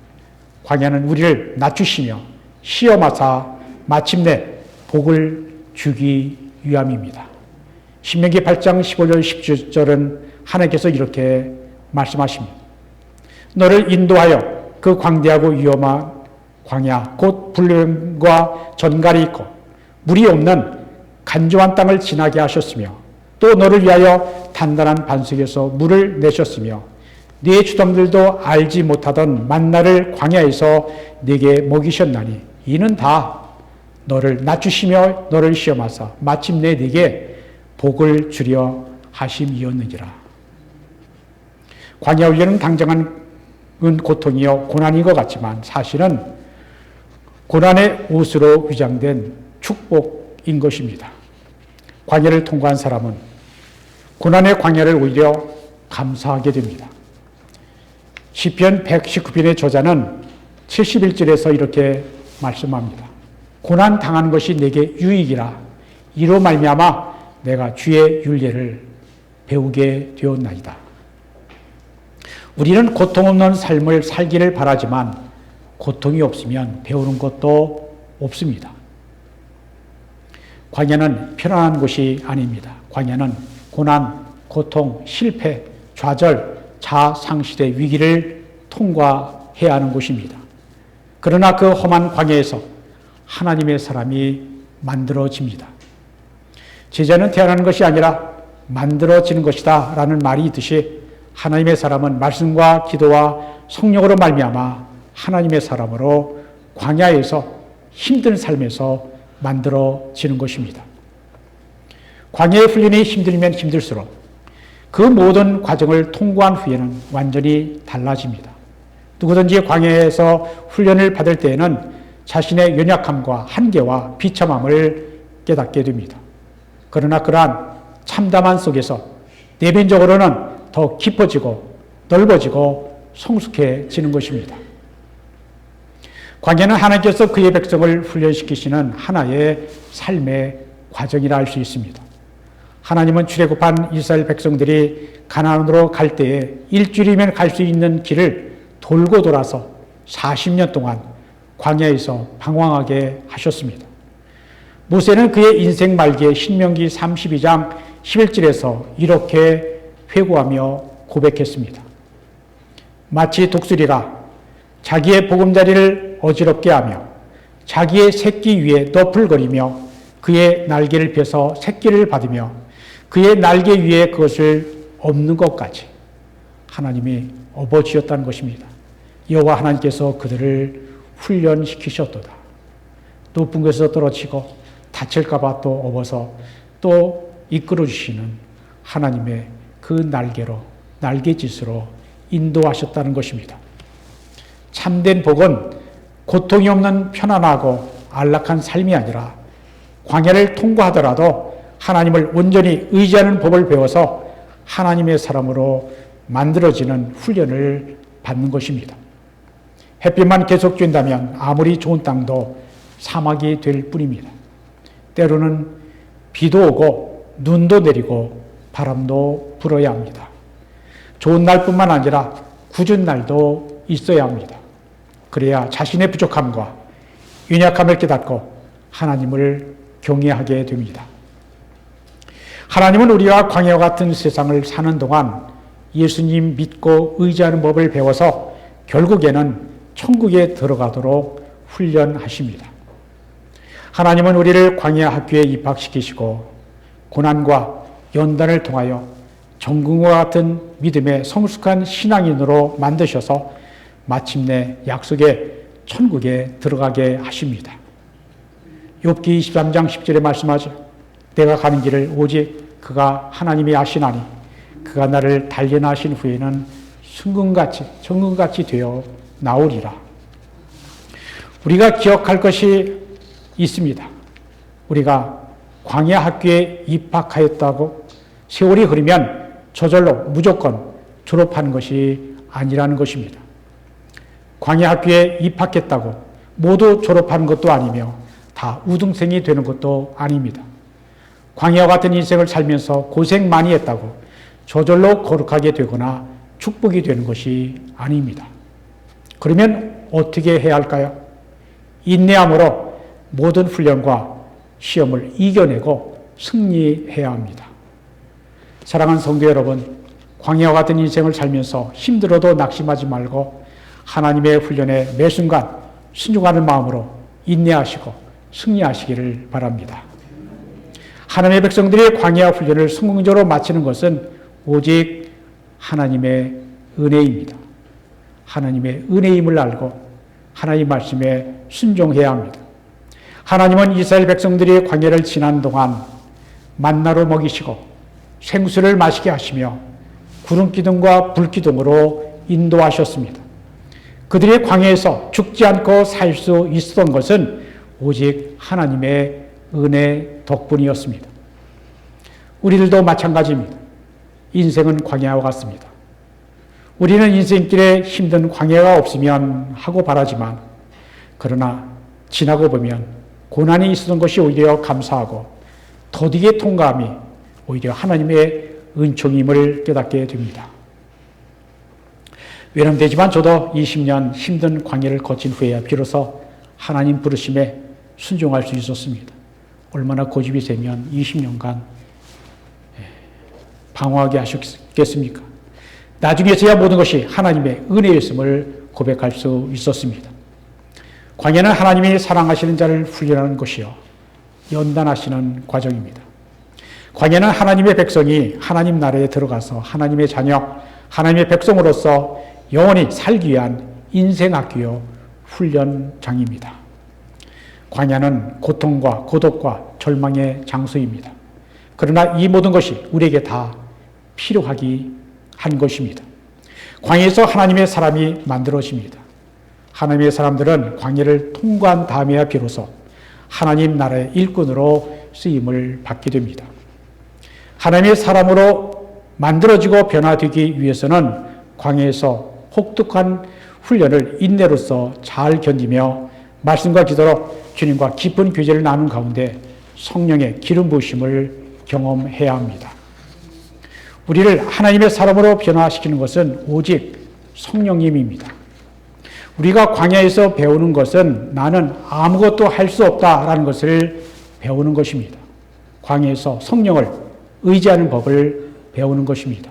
광야는 우리를 낮추시며 시험하사 마침내 복을 주기 위함입니다. 신명기 8장 15절 17절은 하나님께서 이렇게 말씀하십니다. 너를 인도하여 그 광대하고 위험한 광야 곧 불뱀과 전갈이 있고 물이 없는 간조한 땅을 지나게 하셨으며 또 너를 위하여 단단한 반석에서 물을 내셨으며 네 주당들도 알지 못하던 만나를 광야에서 네게 먹이셨나니 이는 다 너를 낮추시며 너를 시험하사 마침내 네게 복을 주려 하심이었느니라. 광야 훈련은 당장은 고통이요 고난인 것 같지만 사실은 고난의 옷으로 위장된 축복인 것입니다. 광야를 통과한 사람은 고난의 광야를 오히려 감사하게 됩니다. 시편 119편의 저자는 71절에서 이렇게 말씀합니다. 고난 당한 것이 내게 유익이라 이로 말미암아 내가 주의 율례를 배우게 되었나이다. 우리는 고통 없는 삶을 살기를 바라지만 고통이 없으면 배우는 것도 없습니다. 광야는 편안한 곳이 아닙니다. 광야는 고난, 고통, 실패, 좌절, 자상실의 위기를 통과해야 하는 곳입니다. 그러나 그 험한 광야에서 하나님의 사람이 만들어집니다. 제자는 태어나는 것이 아니라 만들어지는 것이다 라는 말이 있듯이 하나님의 사람은 말씀과 기도와 성령으로 말미암아 하나님의 사람으로 광야에서 힘든 삶에서 만들어지는 것입니다. 광야의 훈련이 힘들면 힘들수록 그 모든 과정을 통과한 후에는 완전히 달라집니다. 누구든지 광야에서 훈련을 받을 때에는 자신의 연약함과 한계와 비참함을 깨닫게 됩니다. 그러나 그러한 참담한 속에서 내면적으로는 더 깊어지고 넓어지고 성숙해지는 것입니다. 광야는 하나님께서 그의 백성을 훈련시키시는 하나의 삶의 과정이라 할 수 있습니다. 하나님은 출애굽한 이스라엘 백성들이 가나안으로 갈 때에 일주일이면 갈 수 있는 길을 돌고 돌아서 40년 동안 광야에서 방황하게 하셨습니다. 모세는 그의 인생 말기에 신명기 32장 11절에서 이렇게 회고하며 고백했습니다. 마치 독수리가 자기의 보금자리를 어지럽게 하며 자기의 새끼 위에 너풀거리며 그의 날개를 펴서 새끼를 받으며 그의 날개 위에 그것을 엎는 것까지 하나님이 업어주셨다는 것입니다. 여호와 하나님께서 그들을 훈련시키셨도다. 높은 곳에서 떨어지고 다칠까 봐 또 업어서 또 이끌어주시는 하나님의 그 날개로 날개짓으로 인도하셨다는 것입니다. 참된 복은 고통이 없는 편안하고 안락한 삶이 아니라 광야를 통과하더라도 하나님을 온전히 의지하는 법을 배워서 하나님의 사람으로 만들어지는 훈련을 받는 것입니다. 햇빛만 계속 쬐다면 아무리 좋은 땅도 사막이 될 뿐입니다. 때로는 비도 오고 눈도 내리고 바람도 불어야 합니다. 좋은 날뿐만 아니라 굳은 날도 있어야 합니다. 그래야 자신의 부족함과 연약함을 깨닫고 하나님을 경외하게 됩니다. 하나님은 우리가 광야와 같은 세상을 사는 동안 예수님 믿고 의지하는 법을 배워서 결국에는 천국에 들어가도록 훈련하십니다. 하나님은 우리를 광야 학교에 입학시키시고 고난과 연단을 통하여 정금과 같은 믿음의 성숙한 신앙인으로 만드셔서 마침내 약속의 천국에 들어가게 하십니다. 욥기 23장 10절에 말씀하죠. 내가 가는 길을 오직 그가 하나님이 아시나니 그가 나를 단련하신 후에는 순금같이 정금같이 되어 나오리라. 우리가 기억할 것이 있습니다. 우리가 광야 학교에 입학하였다고 세월이 흐르면 저절로 무조건 졸업하는 것이 아니라는 것입니다. 광야 학교에 입학했다고 모두 졸업하는 것도 아니며 다 우등생이 되는 것도 아닙니다. 광야와 같은 인생을 살면서 고생 많이 했다고 저절로 거룩하게 되거나 축복이 되는 것이 아닙니다. 그러면 어떻게 해야 할까요? 인내함으로 모든 훈련과 시험을 이겨내고 승리해야 합니다. 사랑하는 성도 여러분, 광야와 같은 인생을 살면서 힘들어도 낙심하지 말고 하나님의 훈련에 매 순간 순종하는 마음으로 인내하시고 승리하시기를 바랍니다. 하나님의 백성들이 광야 훈련을 성공적으로 마치는 것은 오직 하나님의 은혜입니다. 하나님의 은혜임을 알고 하나님 말씀에 순종해야 합니다. 하나님은 이스라엘 백성들이 광야를 지난 동안 만나로 먹이시고 생수를 마시게 하시며 구름기둥과 불기둥으로 인도하셨습니다. 그들이 광야에서 죽지 않고 살 수 있었던 것은 오직 하나님의 은혜 덕분이었습니다. 우리들도 마찬가지입니다. 인생은 광야와 같습니다. 우리는 인생길에 힘든 광야가 없으면 하고 바라지만, 그러나 지나고 보면 고난이 있었던 것이 오히려 감사하고 더디게 통과함이 오히려 하나님의 은총임을 깨닫게 됩니다. 외람되지만 저도 20년 힘든 광야를 거친 후에야 비로소 하나님 부르심에 순종할 수 있었습니다. 얼마나 고집이 세면 20년간 방황하게 하셨겠습니까? 나중에서야 모든 것이 하나님의 은혜였음을 고백할 수 있었습니다. 광야는 하나님이 사랑하시는 자를 훈련하는 것이요 연단하시는 과정입니다. 광야는 하나님의 백성이 하나님 나라에 들어가서 하나님의 자녀, 하나님의 백성으로서 영원히 살기 위한 인생학교요 훈련장입니다. 광야는 고통과 고독과 절망의 장소입니다. 그러나 이 모든 것이 우리에게 다 필요하기 한 것입니다. 광야에서 하나님의 사람이 만들어집니다. 하나님의 사람들은 광야를 통과한 다음에야 비로소 하나님 나라의 일꾼으로 쓰임을 받게 됩니다. 하나님의 사람으로 만들어지고 변화되기 위해서는 광야에서 혹독한 훈련을 인내로서 잘 견디며 말씀과 기도로 주님과 깊은 교제를 나눈 가운데 성령의 기름 부으심을 경험해야 합니다. 우리를 하나님의 사람으로 변화시키는 것은 오직 성령님입니다. 우리가 광야에서 배우는 것은 나는 아무것도 할 수 없다라는 것을 배우는 것입니다. 광야에서 성령을 의지하는 법을 배우는 것입니다.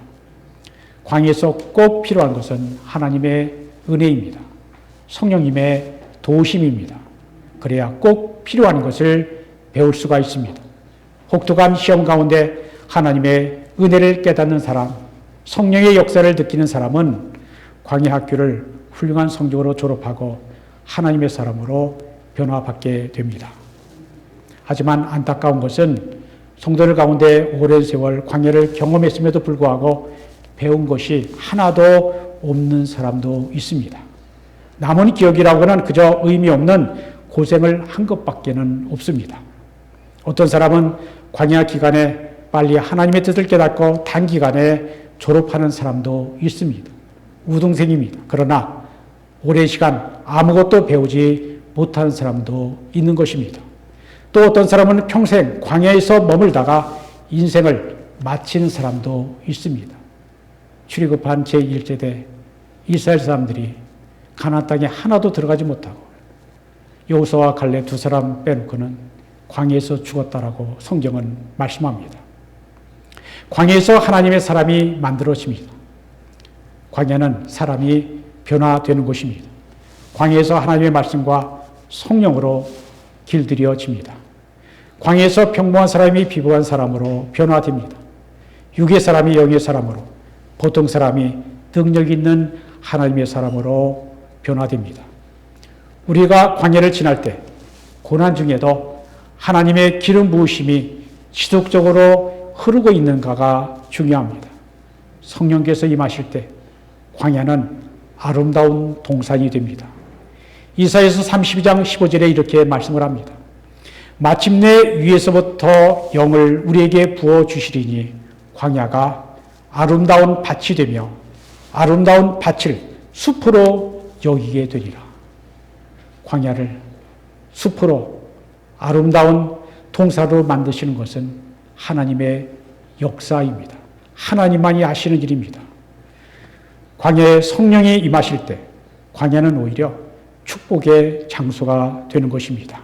광야에서 꼭 필요한 것은 하나님의 은혜입니다. 성령님의 도우심입니다. 그래야 꼭 필요한 것을 배울 수가 있습니다. 혹독한 시험 가운데 하나님의 은혜를 깨닫는 사람, 성령의 역사를 느끼는 사람은 광야 학교를 훌륭한 성적으로 졸업하고 하나님의 사람으로 변화받게 됩니다. 하지만 안타까운 것은 성도들 가운데 오랜 세월 광야를 경험했음에도 불구하고 배운 것이 하나도 없는 사람도 있습니다. 남은 기억이라고는 그저 의미 없는 고생을 한 것밖에는 없습니다. 어떤 사람은 광야 기간에 빨리 하나님의 뜻을 깨닫고 단기간에 졸업하는 사람도 있습니다. 우등생입니다. 그러나 오랜 시간 아무것도 배우지 못한 사람도 있는 것입니다. 또 어떤 사람은 평생 광야에서 머물다가 인생을 마치는 사람도 있습니다. 출애굽한 제1세대 이스라엘 사람들이 가나안 땅에 하나도 들어가지 못하고 여호수아와 갈렙 두 사람 빼놓고는 광야에서 죽었다라고 성경은 말씀합니다. 광야에서 하나님의 사람이 만들어집니다. 광야는 사람이 변화되는 곳입니다. 광야에서 하나님의 말씀과 성령으로 길들여집니다. 광야에서 평범한 사람이 비범한 사람으로 변화됩니다. 육의 사람이 영의 사람으로, 보통 사람이 능력 있는 하나님의 사람으로 변화됩니다. 우리가 광야를 지날 때 고난 중에도 하나님의 기름 부으심이 지속적으로 흐르고 있는가가 중요합니다. 성령께서 임하실 때 광야는 아름다운 동산이 됩니다. 이사야서 32장 15절에 이렇게 말씀을 합니다. 마침내 위에서부터 영을 우리에게 부어주시리니 광야가 아름다운 밭이 되며 아름다운 밭을 숲으로 여기게 되리라. 광야를 숲으로 아름다운 동산으로 만드시는 것은 하나님의 역사입니다. 하나님만이 아시는 일입니다. 광야에 성령이 임하실 때 광야는 오히려 축복의 장소가 되는 것입니다.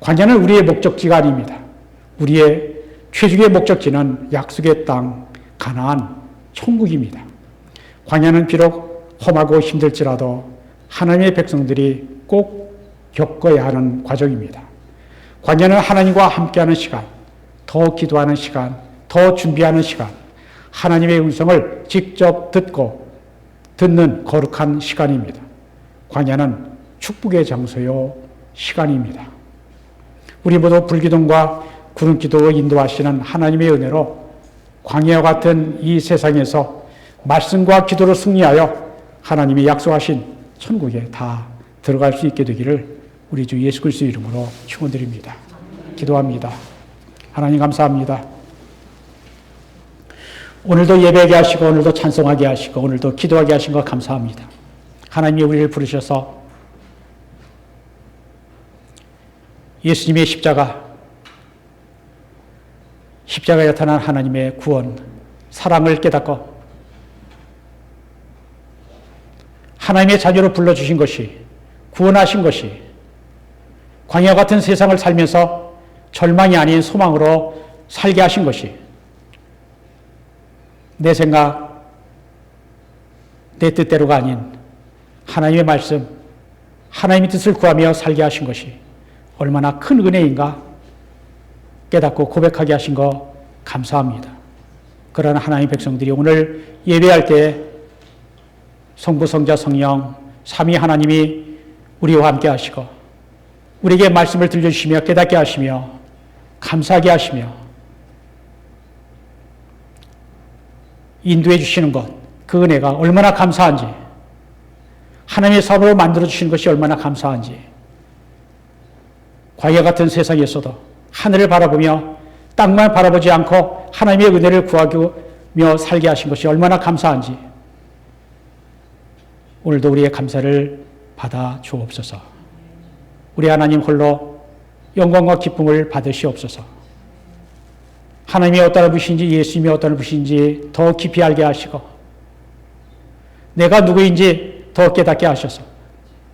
광야는 우리의 목적지가 아닙니다. 우리의 최종의 목적지는 약속의 땅 가나안 천국입니다. 광야는 비록 험하고 힘들지라도 하나님의 백성들이 꼭 겪어야 하는 과정입니다. 광야는 하나님과 함께하는 시간, 더 기도하는 시간, 더 준비하는 시간, 하나님의 음성을 직접 듣는 거룩한 시간입니다. 광야는 축복의 장소요 시간입니다. 우리 모두 불기둥과 구름기도로 인도하시는 하나님의 은혜로 광야와 같은 이 세상에서 말씀과 기도로 승리하여 하나님이 약속하신 천국에 다 들어갈 수 있게 되기를 우리 주 예수 그리스도 이름으로 축원드립니다. 기도합니다. 하나님 감사합니다. 오늘도 예배하게 하시고 오늘도 찬송하게 하시고 오늘도 기도하게 하신 것 감사합니다. 하나님이 우리를 부르셔서 예수님의 십자가에 나타난 하나님의 구원, 사랑을 깨닫고 하나님의 자녀로 불러주신 것이, 구원하신 것이 광야 같은 세상을 살면서 절망이 아닌 소망으로 살게 하신 것이 내 생각, 내 뜻대로가 아닌 하나님의 말씀, 하나님의 뜻을 구하며 살게 하신 것이 얼마나 큰 은혜인가 깨닫고 고백하게 하신 거 감사합니다. 그러나 하나님의 백성들이 오늘 예배할 때 성부, 성자, 성령, 삼위 하나님이 우리와 함께 하시고 우리에게 말씀을 들려주시며 깨닫게 하시며 감사하게 하시며 인도해 주시는 것, 그 은혜가 얼마나 감사한지, 하나님의 사업으로 만들어주시는 것이 얼마나 감사한지, 광야 같은 세상에서도 하늘을 바라보며 땅만 바라보지 않고 하나님의 은혜를 구하며 살게 하신 것이 얼마나 감사한지 오늘도 우리의 감사를 받아 주옵소서. 우리 하나님 홀로 영광과 기쁨을 받으시옵소서. 하나님이 어떤 분이신지 예수님이 어떤 분이신지 더 깊이 알게 하시고 내가 누구인지 더 깨닫게 하셔서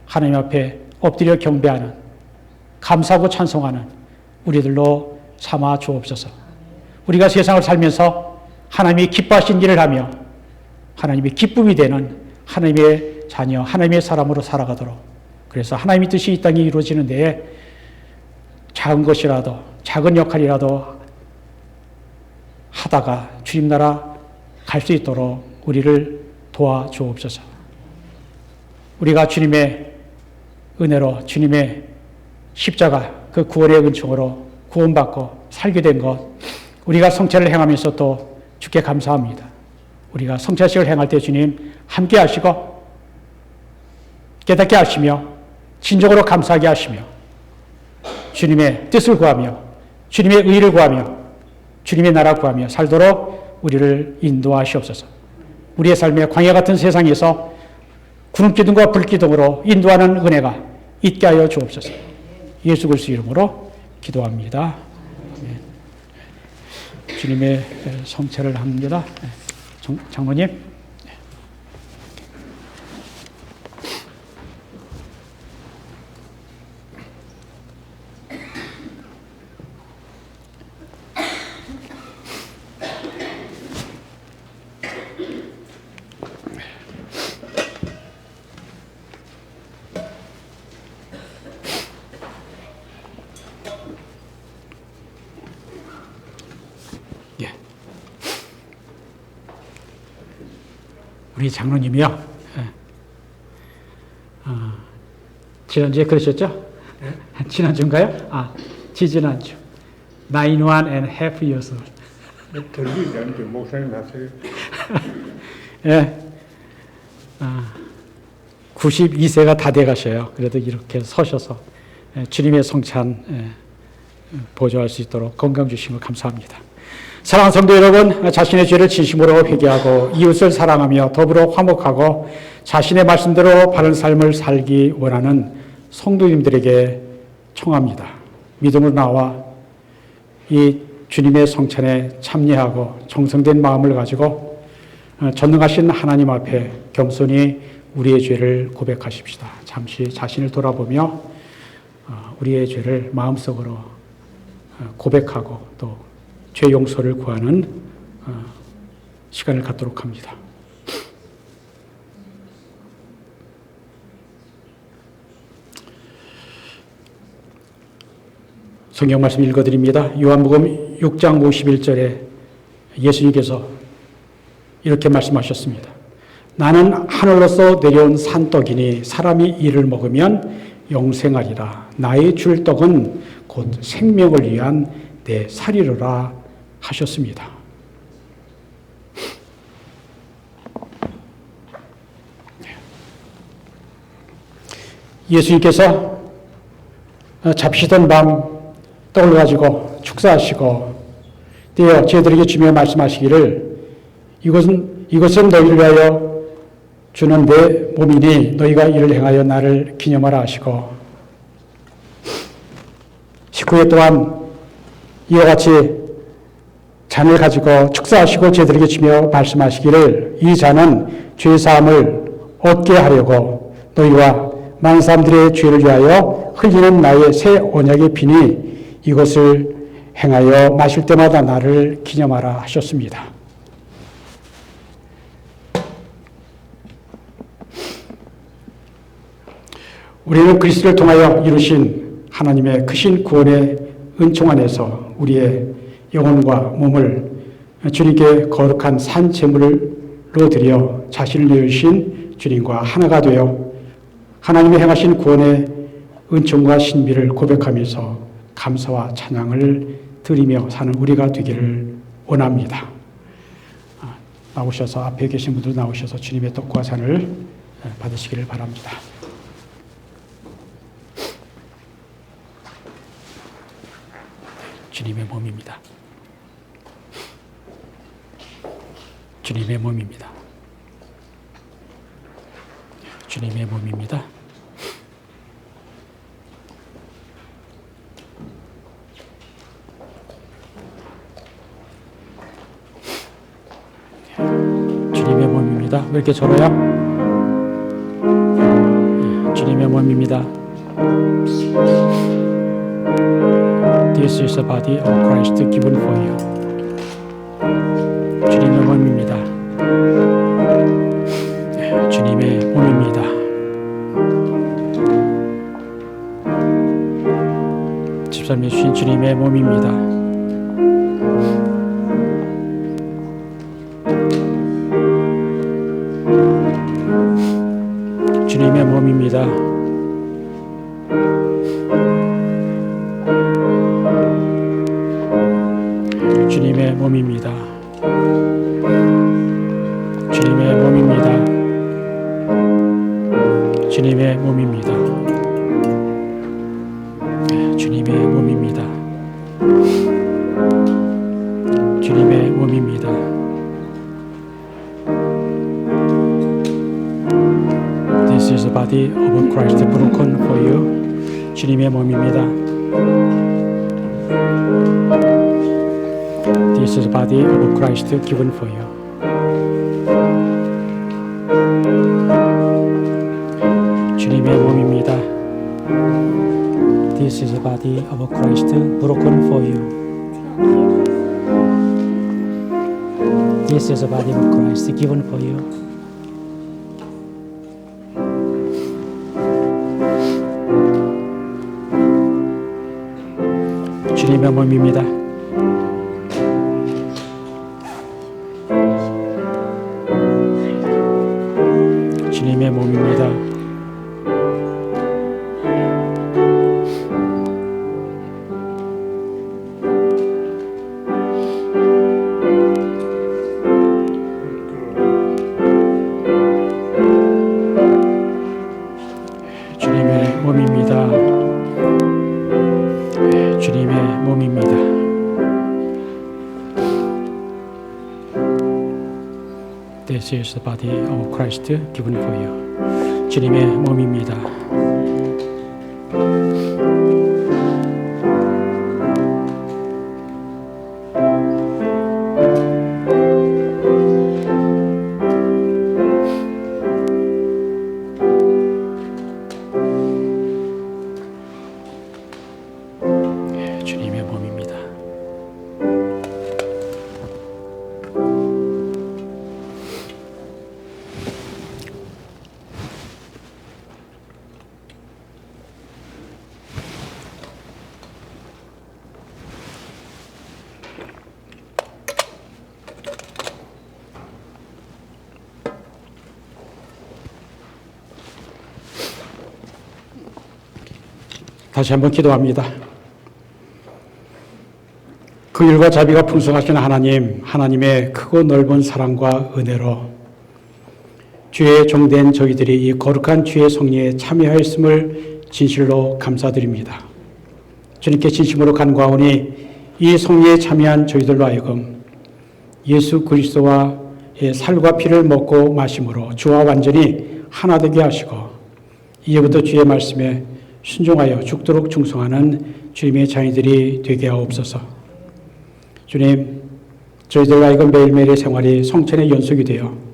하나님 앞에 엎드려 경배하는, 감사하고 찬송하는 우리들로 삼아 주옵소서. 우리가 세상을 살면서 하나님이 기뻐하신 일을 하며 하나님의 기쁨이 되는 하나님의 자녀, 하나님의 사람으로 살아가도록, 그래서 하나님의 뜻이 이 땅에 이루어지는 데에 작은 것이라도, 작은 역할이라도 하다가 주님 나라 갈 수 있도록 우리를 도와주옵소서. 우리가 주님의 은혜로, 주님의 십자가, 그 구원의 은총으로 구원받고 살게 된 것, 우리가 성체를 행하면서 또 주께 감사합니다. 우리가 성체식을 행할 때 주님 함께 하시고 깨닫게 하시며 진정으로 감사하게 하시며 주님의 뜻을 구하며 주님의 의를 구하며 주님의 나라 구하며 살도록 우리를 인도하시옵소서. 우리의 삶의 광야 같은 세상에서 구름기둥과 불기둥으로 인도하는 은혜가 있게 하여 주옵소서. 예수 그리스도 이름으로 기도합니다. 아멘. 주님의 성체를 합니다. 장로님. 우리 장로님이요. 지난주에 그러셨죠? 지난주인가요? 지지난주. 91 and half years old. 들리지 않게 목사님 하세요. 예. 92세가 다 돼 가셔요. 그래도 이렇게 서셔서 주님의 성찬 보조할 수 있도록 건강 주신 거 감사합니다. 사랑하는 성도 여러분, 자신의 죄를 진심으로 회개하고 이웃을 사랑하며 더불어 화목하고 자신의 말씀대로 바른 삶을 살기 원하는 성도님들에게 청합니다. 믿음으로 나와 이 주님의 성찬에 참여하고 정성된 마음을 가지고 전능하신 하나님 앞에 겸손히 우리의 죄를 고백하십시다. 잠시 자신을 돌아보며 우리의 죄를 마음속으로 고백하고 또 죄 용서를 구하는 시간을 갖도록 합니다. 성경 말씀 읽어드립니다. 요한복음 6장 51절에 예수님께서 이렇게 말씀하셨습니다. 나는 하늘로서 내려온 산떡이니 사람이 이를 먹으면 영생하리라. 나의 줄 떡은 곧 생명을 위한 내 살이로라 하셨습니다. 예수님께서 잡히시던 밤 떡을 가지고 축사하시고 떼어 제들에게 주며 말씀하시기를 이것은 너희를 위하여 주는 내 몸이니 너희가 이를 행하여 나를 기념하라 하시고 19회 동안 이와 같이 잔을 가지고 축사하시고 제들에게 주며 말씀하시기를 이 잔은 죄사함을 얻게 하려고 너희와 많은 사람들의 죄를 위하여 흘리는 나의 새 언약의 피니 이것을 행하여 마실 때마다 나를 기념하라 하셨습니다. 우리는 그리스도를 통하여 이루신 하나님의 크신 구원의 은총 안에서 우리의 영혼과 몸을 주님께 거룩한 산 제물로 드려 자신을 내어주신 주님과 하나가 되어 하나님의 행하신 구원의 은총과 신비를 고백하면서 감사와 찬양을 드리며 사는 우리가 되기를 원합니다. 나오셔서 앞에 계신 분들 나오셔서 주님의 떡과 잔을 받으시기를 바랍니다. 주님의 몸입니다. 주님의 몸입니다. 주님의 몸입니다. 주님의 몸입니다. 왜 이렇게 절어요? 주님의 몸입니다. This is the body of Christ given for you. 주님의 몸입니다. 주님의 몸입니다. 집사님이 주신 주님의 몸입니다. 주님의 몸입니다. 주님의 몸입니다. 주님의 몸입니다. 주님의 몸입니다. 주님의 몸입니다. 주님의 몸입니다. This is the body of Christ broken for you. 주님의 몸입니다. This is the body of Christ given for you. 주님의 몸입니다. This is the body of Christ broken for you. This is the body of Christ given for you. 주님의 몸입니다. 주님의 몸입니다. 주님의 몸입니다. 주님의 몸입니다. This is the body of Christ given for you. 주님의 몸입니다. 주님의 몸입니다. 다시 한번 기도합니다. 그 일과 자비가 풍성하신 하나님, 하나님의 크고 넓은 사랑과 은혜로 주의 종된 저희들이 이 거룩한 주의 성례에 참여하였음을 진실로 감사드립니다. 주님께 진심으로 간구하오니 이 성례에 참여한 저희들로 하여금 예수 그리스도와의 살과 피를 먹고 마심으로 주와 완전히 하나 되게 하시고 이제부터 주의 말씀에 순종하여 죽도록 충성하는 주님의 자녀들이 되게 하옵소서. 주님, 저희들과 하여금 매일매일의 생활이 성찬의 연속이 되어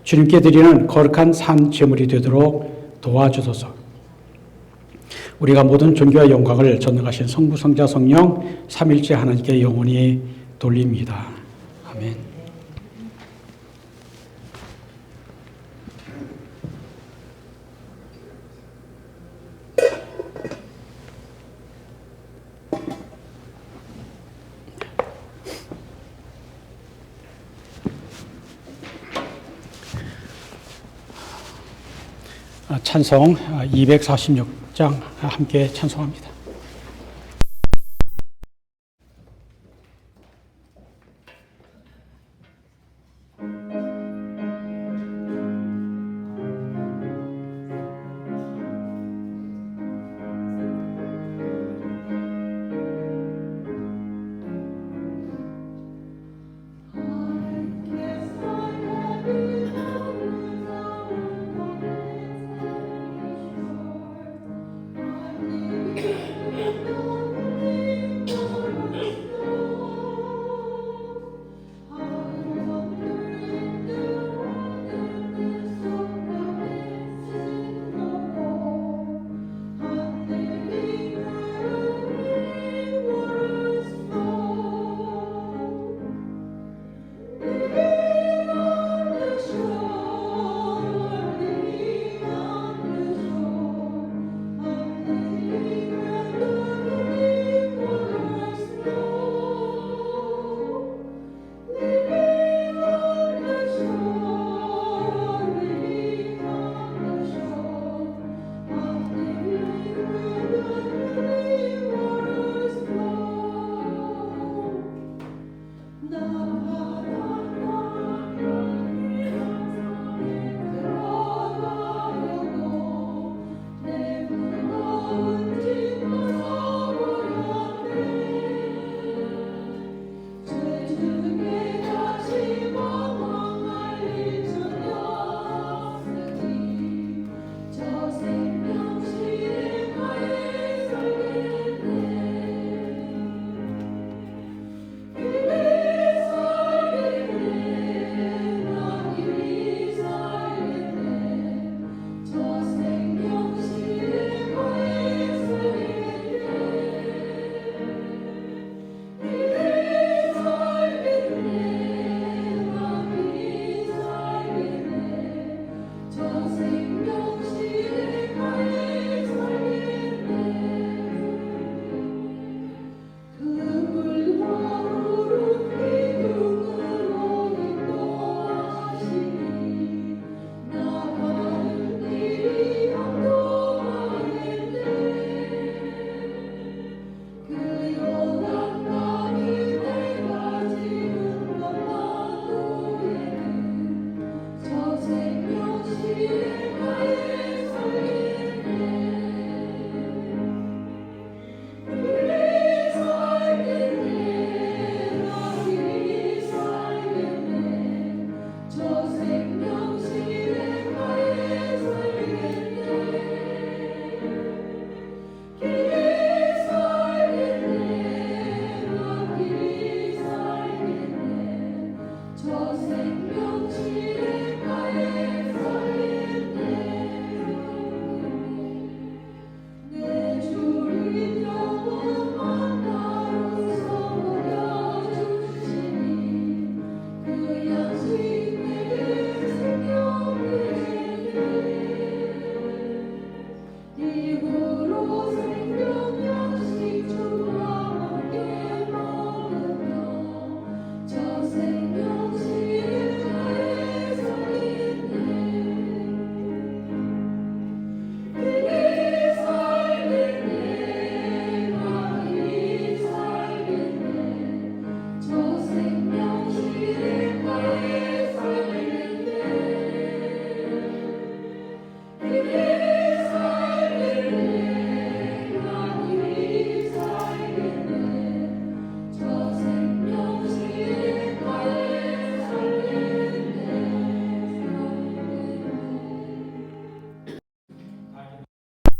주님께 드리는 거룩한 산 제물이 되도록 도와주소서. 우리가 모든 존귀와 영광을 전능하신 성부, 성자, 성령 삼일째 하나님께 영원히 돌립니다. 아멘. 찬송 246장 함께 찬송합니다. I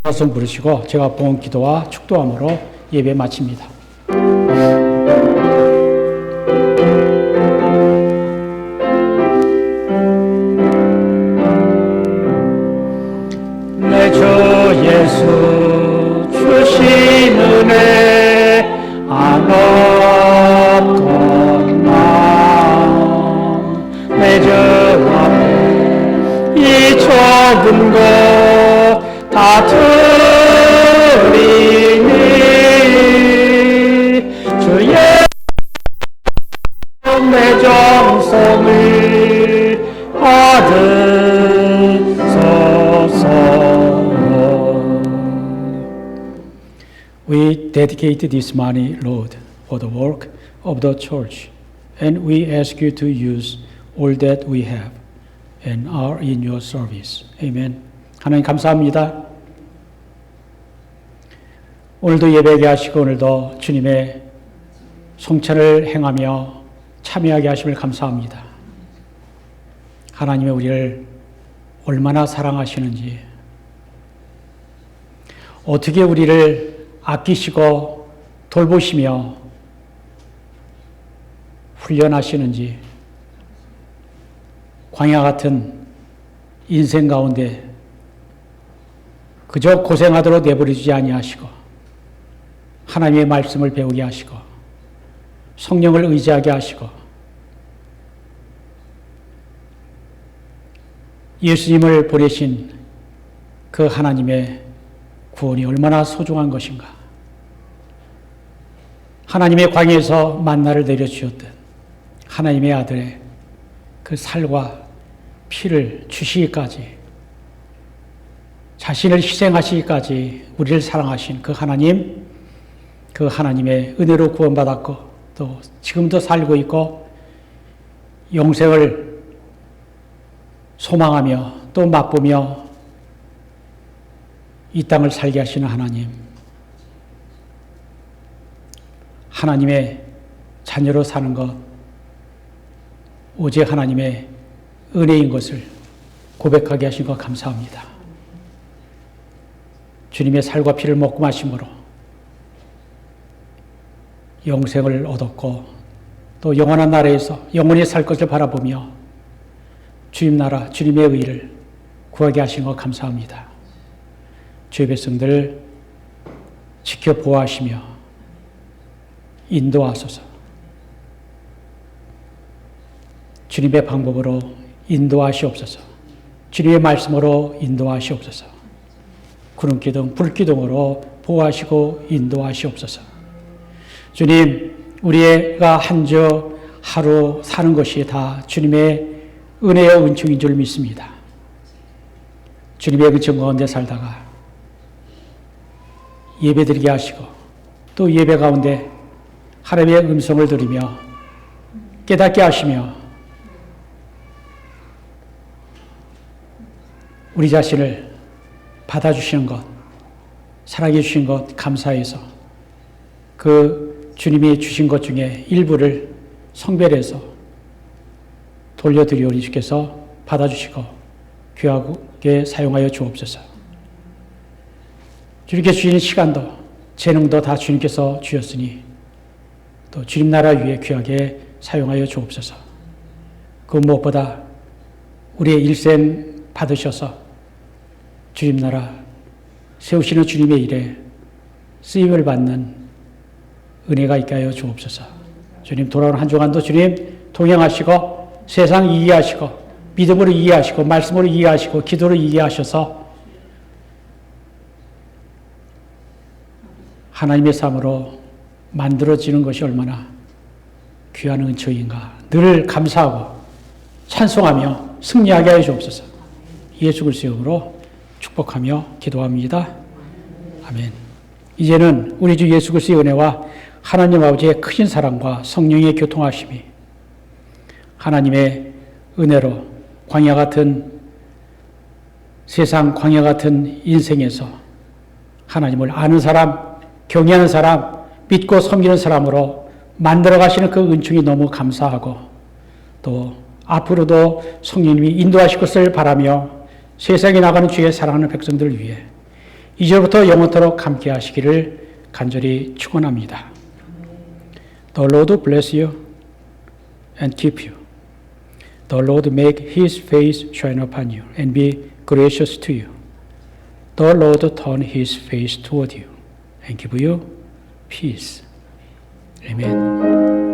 찬송 부르시고 제가 봉헌 기도와 축도함으로 예배 마칩니다. 내 주 예수 주신 은혜 안 없던 마음 내 주 앞에 이 좁은 곳 다 드리니 주의 내 정성을 받으소서. We dedicate this money, Lord, for the work of the church, and we ask you to use all that we have and are in your service. Amen. 하나님 감사합니다. 오늘도 예배하게 하시고 오늘도 주님의 성찬을 행하며 참여하게 하심을 감사합니다. 하나님의 우리를 얼마나 사랑하시는지, 어떻게 우리를 아끼시고 돌보시며 훈련하시는지, 광야 같은 인생 가운데 그저 고생하도록 내버리지 아니하시고 하나님의 말씀을 배우게 하시고 성령을 의지하게 하시고 예수님을 보내신 그 하나님의 구원이 얼마나 소중한 것인가. 하나님의 광야에서 만나를 내려주셨던 하나님의 아들의 그 살과 피를 주시기까지, 자신을 희생하시기까지 우리를 사랑하신 그 하나님, 그 하나님의 은혜로 구원받았고 또 지금도 살고 있고 영생을 소망하며 또 맛보며 이 땅을 살게 하시는 하나님, 하나님의 자녀로 사는 것 오직 하나님의 은혜인 것을 고백하게 하신 것 감사합니다. 주님의 살과 피를 먹고 마심으로 영생을 얻었고 또 영원한 나라에서 영원히 살 것을 바라보며 주님 나라, 주님의 의를 구하게 하신 것 감사합니다. 주의 백성들 지켜 보호하시며 인도하소서. 주님의 방법으로 인도하시옵소서. 주님의 말씀으로 인도하시옵소서. 구름기둥, 불기둥으로 보호하시고 인도하시옵소서. 주님, 우리가 한 주 하루 사는 것이 다 주님의 은혜와 은총인 줄 믿습니다. 주님의 은총 가운데 살다가 예배드리게 하시고 또 예배 가운데 하나님의 음성을 들으며 깨닫게 하시며 우리 자신을 받아주시는 것, 사랑해 주신 것 감사해서 그 주님이 주신 것 중에 일부를 성별해서 돌려드리오니 주께서 받아주시고 귀하게 사용하여 주옵소서. 주님께 주시는 시간도 재능도 다 주님께서 주셨으니 또 주님 나라 위에 귀하게 사용하여 주옵소서. 그 무엇보다 우리의 일생 받으셔서 주님 나라 세우시는 주님의 일에 쓰임을 받는 은혜가 있게 하여 주옵소서. 주님 돌아오는 한 주간도 주님 동행하시고 세상 이해하시고 믿음으로 이해하시고 말씀으로 이해하시고 기도로 이해하셔서 하나님의 삶으로 만들어지는 것이 얼마나 귀한 은총인가 늘 감사하고 찬송하며 승리하게 하여 주옵소서. 예수 그리스도의 이름으로 축복하며 기도합니다. 아멘. 이제는 우리 주 예수 그리스도의 은혜와 하나님 아버지의 크신 사랑과 성령의 교통하심이 하나님의 은혜로 광야 같은 세상 광야 같은 인생에서 하나님을 아는 사람, 경외하는 사람, 믿고 섬기는 사람으로 만들어 가시는 그 은총이 너무 감사하고 또 앞으로도 성령님이 인도하실 것을 바라며 세상에 나가는 주의 사랑하는 백성들을 위해 이제부터 영원토록 함께 하시기를 간절히 축원합니다. The Lord bless you and keep you. The Lord make his face shine upon you and be gracious to you. The Lord turn his face toward you and give you peace. Amen.